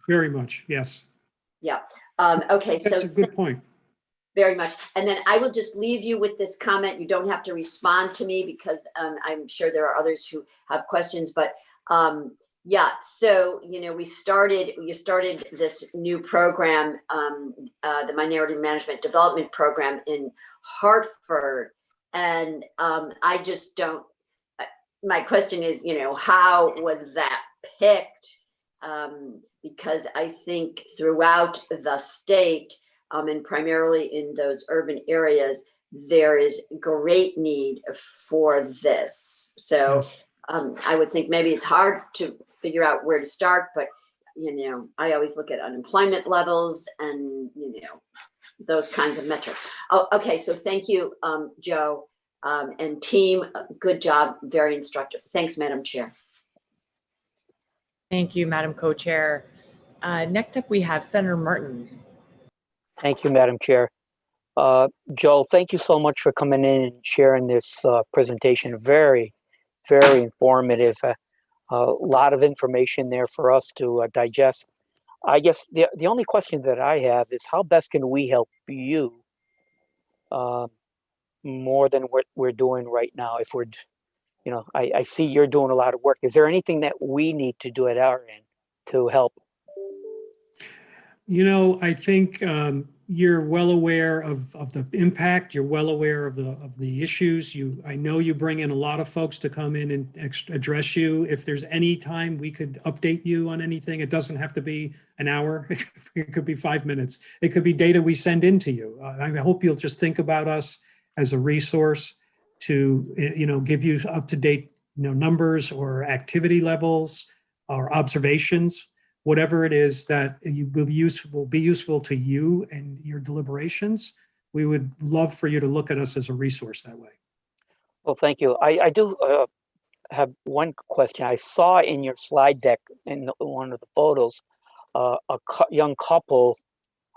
Very much, yes. Yeah. Okay. That's a good point. Very much. And then I will just leave you with this comment. You don't have to respond to me because I'm sure there are others who have questions, but yeah, so, you started this new program, the Minority Management Development Program in Hartford. And I just don't my question is, how was that picked? Because I think throughout the state, and primarily in those urban areas, there is great need for this. So Yes. I would think maybe it's hard to figure out where to start, but I always look at unemployment levels and those kinds of metrics. Oh, okay. So thank you, Joe, and team. Good job. Very instructive. Thanks, Madam Chair. Thank you, Madam Co-Chair. Next up, we have Senator Martin. Thank you, Madam Chair. Joe, thank you so much for coming in and sharing this presentation. Very, very informative. A lot of information there for us to digest. I guess the only question that I have is how best can we help you more than what we're doing right now? If we're, I see you're doing a lot of work. Is there anything that we need to do at our end to help? I think you're well aware of the impact. You're well aware of the issues. I know you bring in a lot of folks to come in and address you. If there's any time we could update you on anything, it doesn't have to be an hour. It could be 5 minutes. It could be data we send in to you. I hope you'll just think about us as a resource to give you up-to-date numbers or activity levels or observations. Whatever it is that will be useful to you and your deliberations, we would love for you to look at us as a resource that way. Well, thank you. I do have one question. I saw in your slide deck in one of the photos, a young couple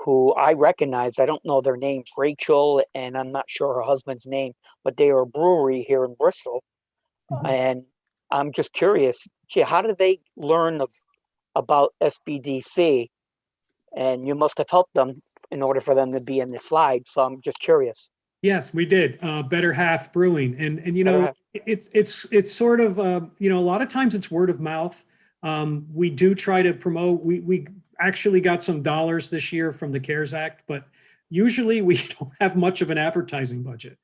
who I recognize. I don't know their names, Rachel, and I'm not sure her husband's name, but they are a brewery here in Bristol. Mhm. And I'm just curious, how did they learn about SBDC? And you must have helped them in order for them to be in the slide. So I'm just curious. Yes, we did. Better Half Brewing, and it's sort of a lot of times it's word of mouth. We do try to promote. We actually got some dollars this year from the CARES Act, but usually we don't have much of an advertising budget.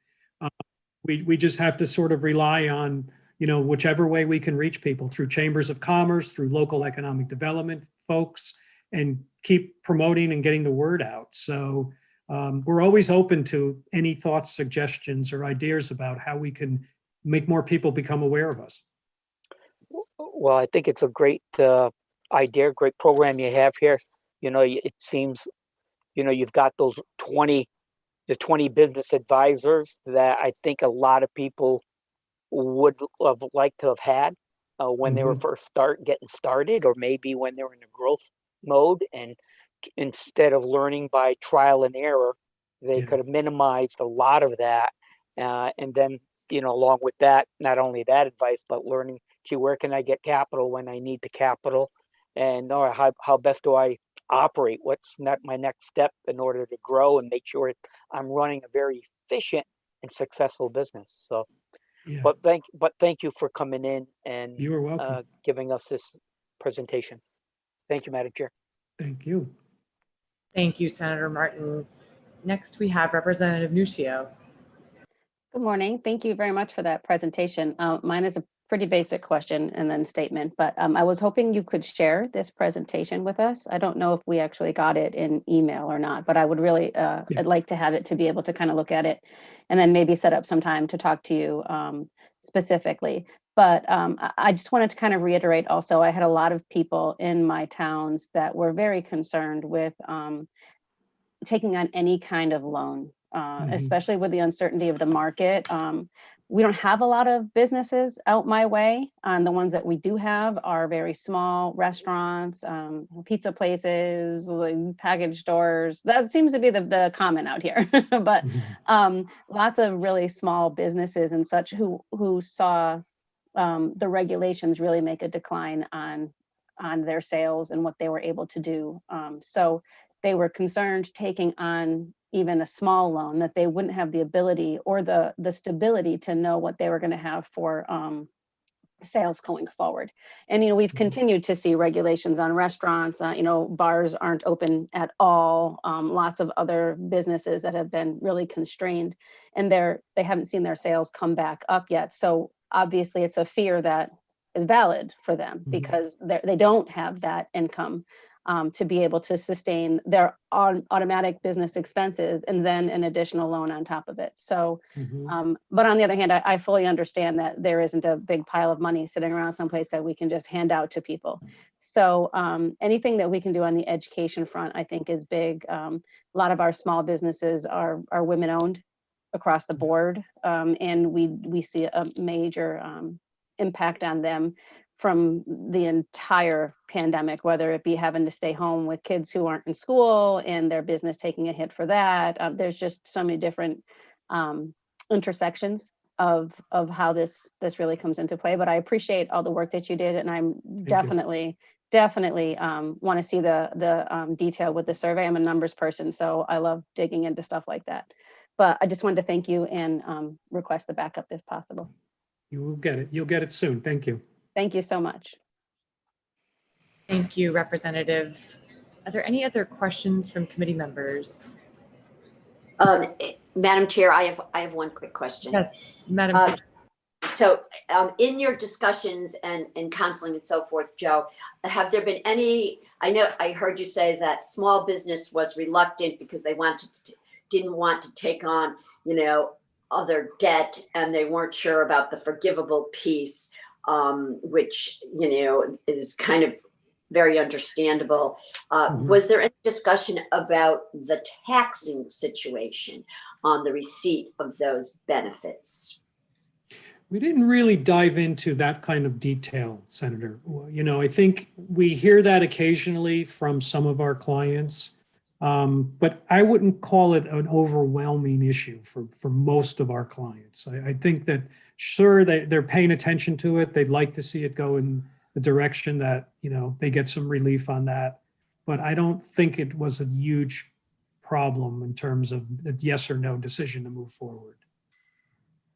We just have to sort of rely on whichever way we can reach people through chambers of commerce, through local economic development folks, and keep promoting and getting the word out. So we're always open to any thoughts, suggestions, or ideas about how we can make more people become aware of us. Well, I think it's a great idea, great program you have here. It seems, you've got those 20 business advisors that I think a lot of people would have liked to have had when they were first getting started, or maybe when they were in a growth mode, and instead of learning by trial and error, they could have minimized a lot of that. And then, along with that, not only that advice, but learning, where can I get capital when I need the capital? And how best do I operate? What's my next step in order to grow and make sure I'm running a very efficient and successful business? So, but thank you for coming in and You are welcome. Giving us this presentation. Thank you, Madam Chair. Thank you. Thank you, Senator Martin. Next, we have Representative Nuccio. Good morning. Thank you very much for that presentation. Mine is a pretty basic question and then statement, but I was hoping you could share this presentation with us. I don't know if we actually got it in email or not, but I would really, I'd like to have it to be able to kind of look at it and then maybe set up some time to talk to you specifically. But I just wanted to kind of reiterate also, I had a lot of people in my towns that were very concerned with taking on any kind of loan, especially with the uncertainty of the market. We don't have a lot of businesses out my way. The ones that we do have are very small restaurants, pizza places, like package stores. That seems to be the common out here. But lots of really small businesses and such who saw the regulations really make a decline on their sales and what they were able to do. So they were concerned taking on even a small loan, that they wouldn't have the ability or the stability to know what they were going to have for sales going forward. And we've continued to see regulations on restaurants. Bars aren't open at all. Lots of other businesses that have been really constrained, and they haven't seen their sales come back up yet. So obviously it's a fear that is valid for them because they don't have that income to be able to sustain their automatic business expenses and then an additional loan on top of it. So, but on the other hand, I fully understand that there isn't a big pile of money sitting around someplace that we can just hand out to people. So anything that we can do on the education front, I think is big. A lot of our small businesses are women owned across the board. And we see a major impact on them from the entire pandemic, whether it be having to stay home with kids who aren't in school and their business taking a hit for that. There's just so many different intersections of how this really comes into play. But I appreciate all the work that you did, and I'm definitely want to see the detail with the survey. I'm a numbers person, so I love digging into stuff like that. But I just wanted to thank you and request the backup if possible. You will get it. You'll get it soon. Thank you. Thank you so much. Thank you, Representative. Are there any other questions from committee members? Madam Chair, I have one quick question. Yes, Madam. So in your discussions and counseling and so forth, Joe, have there been any, I know I heard you say that small business was reluctant because they didn't want to take on, other debt, and they weren't sure about the forgivable piece, which, is kind of very understandable. Was there any discussion about the taxing situation on the receipt of those benefits? We didn't really dive into that kind of detail, Senator. I think we hear that occasionally from some of our clients, but I wouldn't call it an overwhelming issue for most of our clients. I think that, sure, they're paying attention to it. They'd like to see it go in the direction that, they get some relief on that. But I don't think it was a huge problem in terms of a yes or no decision to move forward.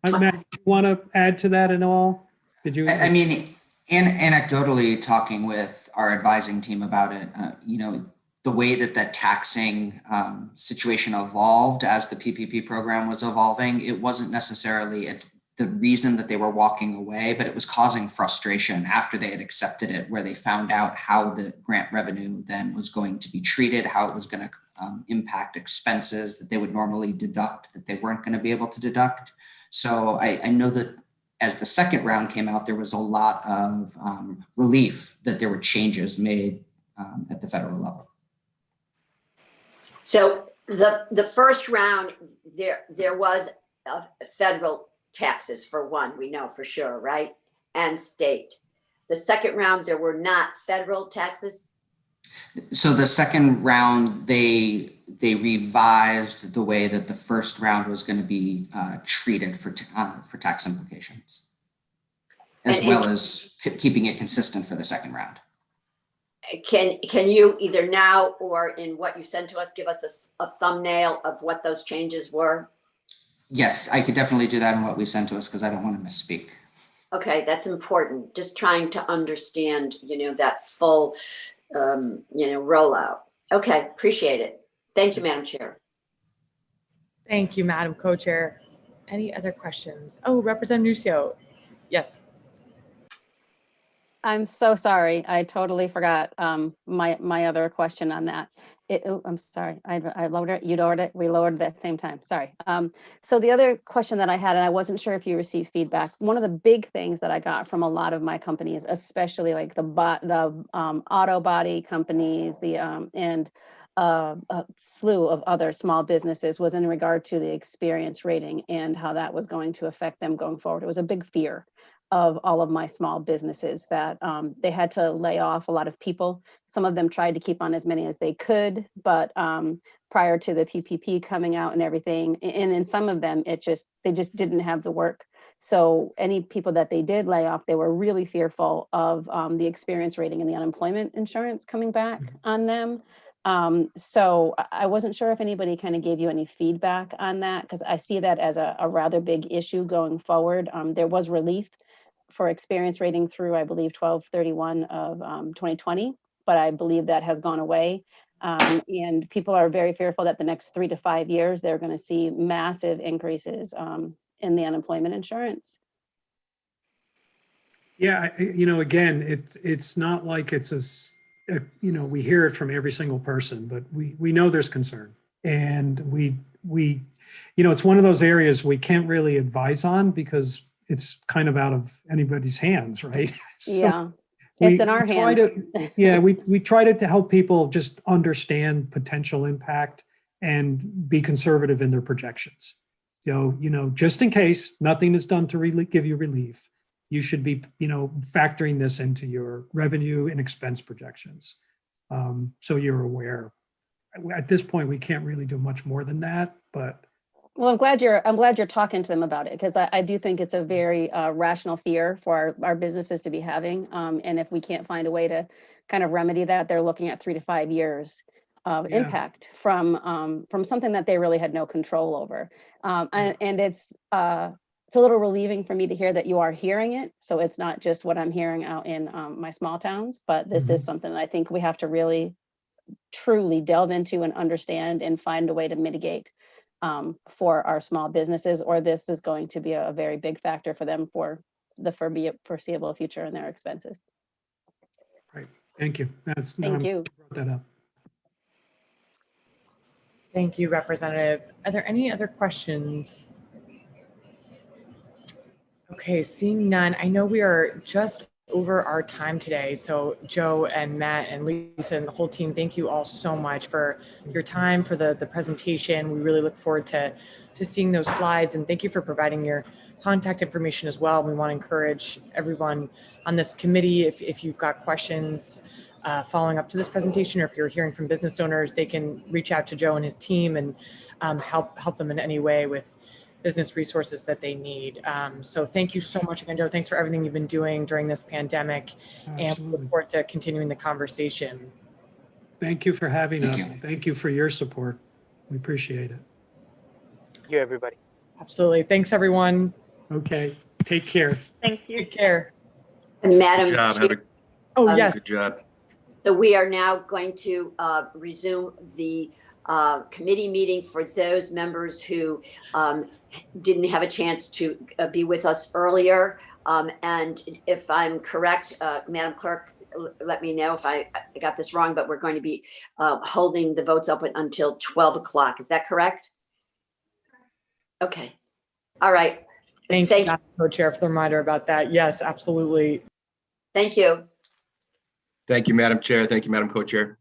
Matt, do you want to add to that at all? Did you? I mean, anecdotally talking with our advising team about it, the way that the taxing situation evolved as the PPP program was evolving, it wasn't necessarily the reason that they were walking away, but it was causing frustration after they had accepted it, where they found out how the grant revenue then was going to be treated, how it was going to impact expenses that they would normally deduct that they weren't going to be able to deduct. So I know that as the second round came out, there was a lot of relief that there were changes made at the federal level. So the first round, there was federal taxes for one, we know for sure, right? And state. The second round, there were not federal taxes? So the second round, they revised the way that the first round was going to be treated for tax implications, as well as keeping it consistent for the second round. Can you either now or in what you sent to us give us a thumbnail of what those changes were? Yes, I could definitely do that in what we sent to us because I don't want to misspeak. Okay, that's important. Just trying to understand, that full, rollout. Okay, appreciate it. Thank you, Madam Chair. Thank you, Madam Co-Chair. Any other questions? Oh, Representative Nucio. Yes. I'm so sorry. I totally forgot my other question on that. I'm sorry. I lowered it. You lowered it. We lowered it at the same time. Sorry. So the other question that I had, and I wasn't sure if you received feedback. One of the big things that I got from a lot of my companies, especially like the auto body companies, and a slew of other small businesses, was in regard to the experience rating and how that was going to affect them going forward. It was a big fear of all of my small businesses that they had to lay off a lot of people. Some of them tried to keep on as many as they could, but prior to the PPP coming out and everything, and in some of them, they just didn't have the work. So any people that they did lay off, they were really fearful of the experience rating and the unemployment insurance coming back on them. So I wasn't sure if anybody kind of gave you any feedback on that, because I see that as a rather big issue going forward. There was relief for experience rating through, I believe, 12/31 of 2020, but I believe that has gone away. And people are very fearful that the next 3 to 5 years, they're going to see massive increases in the unemployment insurance. Yeah, again, it's not like it's we hear it from every single person, but we know there's concern, and it's one of those areas we can't really advise on because it's kind of out of anybody's hands, right? So Yeah, it's in our try hands. we try to help people just understand potential impact and be conservative in their projections. So, just in case nothing is done to really give you relief, you should be, factoring this into your revenue and expense projections. So you're aware. At this point, we can't really do much more than that, but. Well, I'm glad you're talking to them about it, because I do think it's a very rational fear for our businesses to be having. And if we can't find a way to kind of remedy that, they're looking at 3 to 5 years of Yeah. impact from something that they really had no control over. And it's a little relieving for me to hear that you are hearing it. So it's not just what I'm hearing out in my small towns, but this is something that I think we have to really truly delve into and understand and find a way to mitigate for our small businesses, or this is going to be a very big factor for them for the foreseeable future in their expenses. Right. Thank you. Thank you. Brought that up. Thank you, Representative. Are there any other questions? Okay, seeing none, I know we are just over our time today. So Joe and Matt and Lisa and the whole team, thank you all so much for your time, for the presentation. We really look forward to seeing those slides, and thank you for providing your contact information as well. We want to encourage everyone on this committee, if you've got questions following up to this presentation, or if you're hearing from business owners, they can reach out to Joe and his team and help them in any way with business resources that they need. So thank you so much again, Joe. Thanks for everything you've been doing during this pandemic. Absolutely. And we look forward to continuing the conversation. Thank you for having Thank us. you. Thank you for your support. We appreciate it. Thank you, everybody. Absolutely. Thanks, everyone. Okay. Take care. Thank you. Take care. And Madam Good job. Chair, Oh, Um, yes. Good job. so we are now going to resume the committee meeting for those members who didn't have a chance to be with us earlier. And if I'm correct, Madam Clerk, let me know if I got this wrong, but we're going to be holding the votes open until 12 o'clock. Is that correct? Okay. All right. Thank you, Madam Co-Chair, for the reminder about that. Yes, absolutely. Thank you. Thank you, Madam Chair. Thank you, Madam Co-Chair.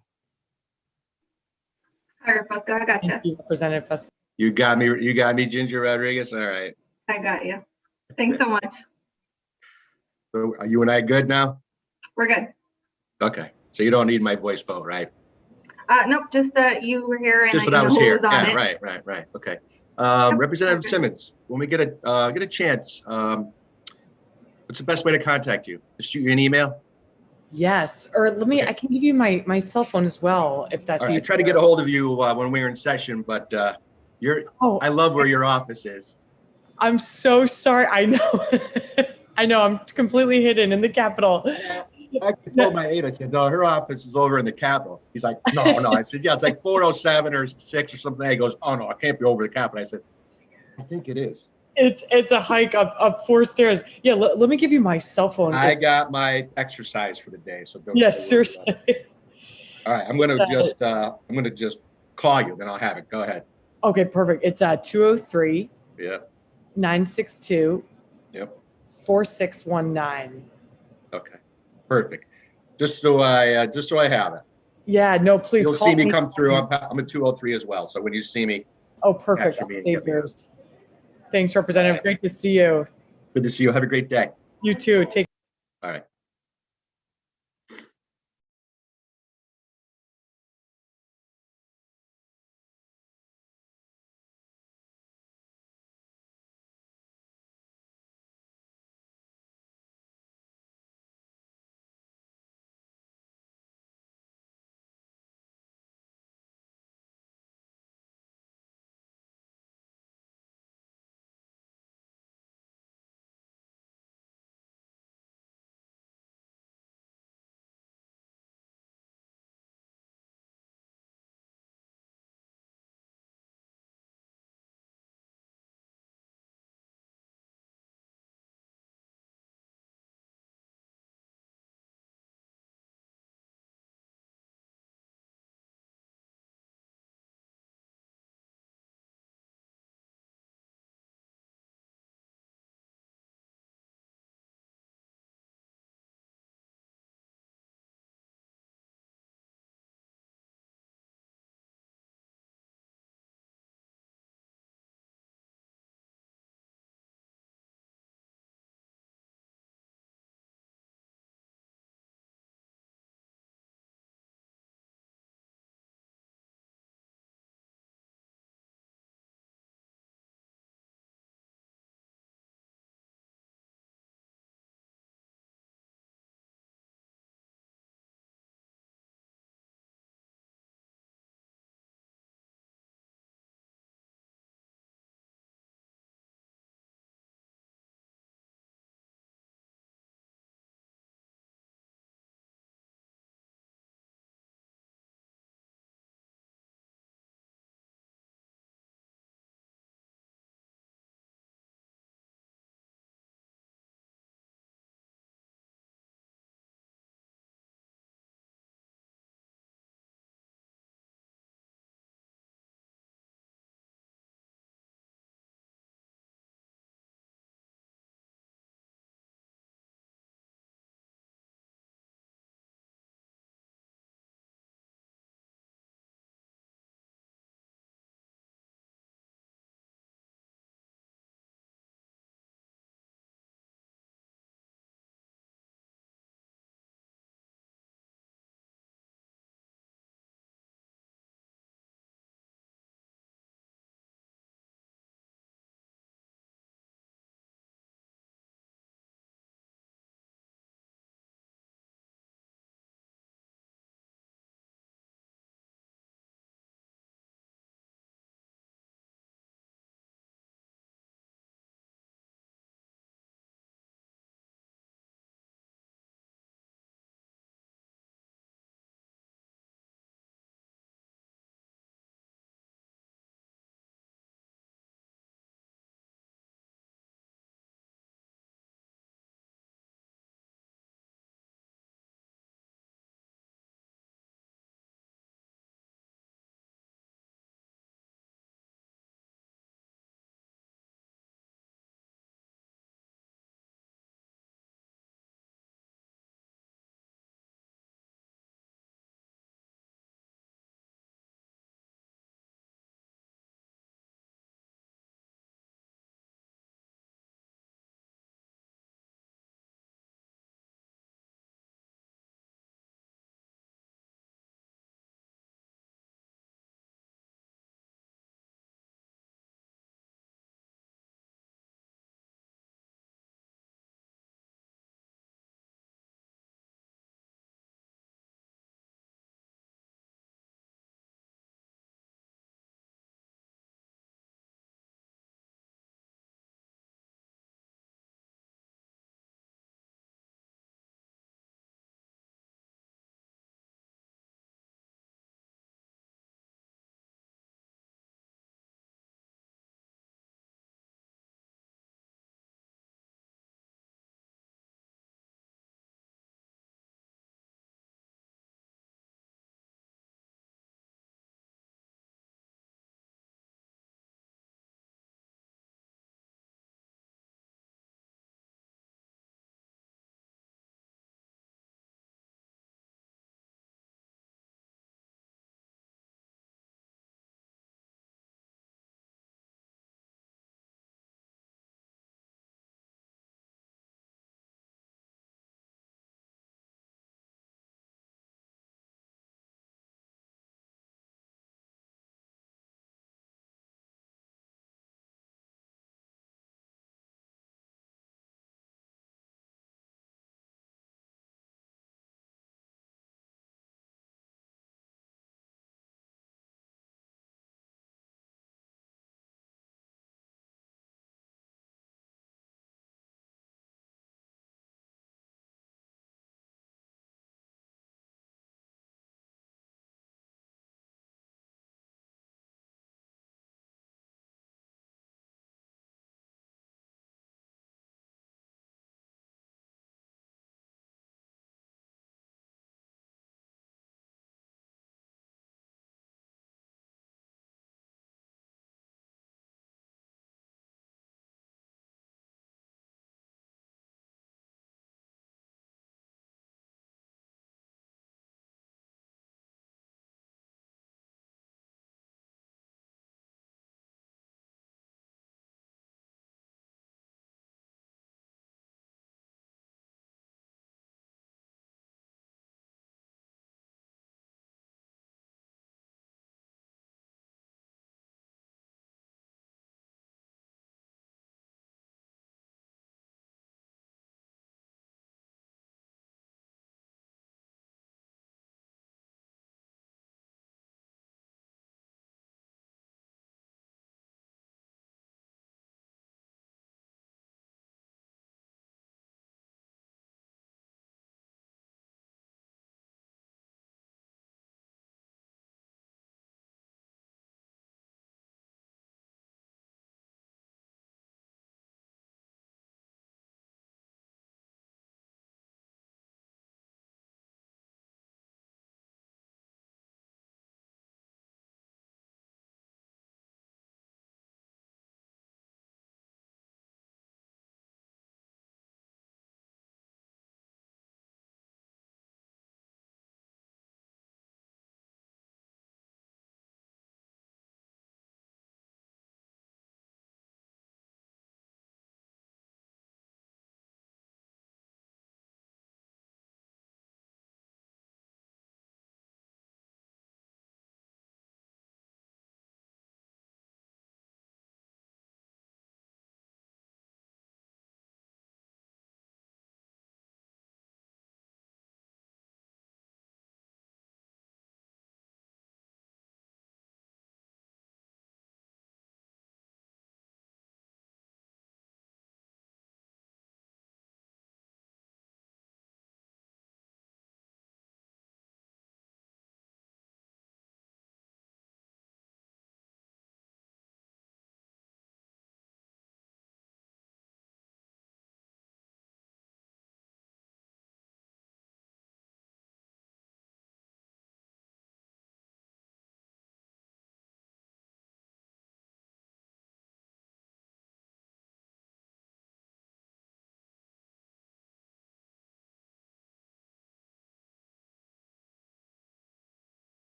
Hi, Fusco, I got you. Thank you, Representative Fusco. You got me, Ginger Rodriguez. All right. I got you. Thanks so much. So are you and I good now? We're good. Okay. So you don't need my voice vote, right? Nope, just that you were here and Just I that I know was who here. was on Yeah, it. right. Okay. Representative perfect. Simmons, when we get a chance, what's the best way to contact you? Just shoot you an email? Yes, or Okay. I can give you my cell phone as well, if that's All right. I easier. tried to get a hold of you when we were in session, but Oh, I love where your office is. I'm so sorry. I know. I know, I'm completely hidden in the Capitol. I told my aide, I said, no, her office is over in the Capitol. He's like, no. I said, yeah, it's like 407 or 6 or something. He goes, oh no, I can't be over the Capitol. I said, I think it is. It's a hike up 4 stairs. Yeah, let me give you my cell phone. I got my exercise for the day, so don't. Yes, worry seriously. about it. All right, I'm gonna just call you, then I'll have it. Go ahead. Okay, perfect. It's 203 Yeah. 962 Yep. 4619. Okay. Perfect. Just so I have it. Yeah, no, please You'll call see me come through. I'm at 203 as well. So when you see me, Oh, perfect. Capture I'll me and save get me. yours. Thanks, Representative. All Great to see you. good to see you. Have a great day. You too. Take All right.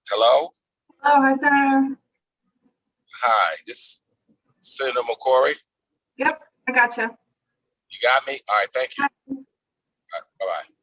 Hello? Hello, hi, Senator. Hi, this is Senator McCory. Yep, I got you. You got me? All right, thank you. All right, bye-bye.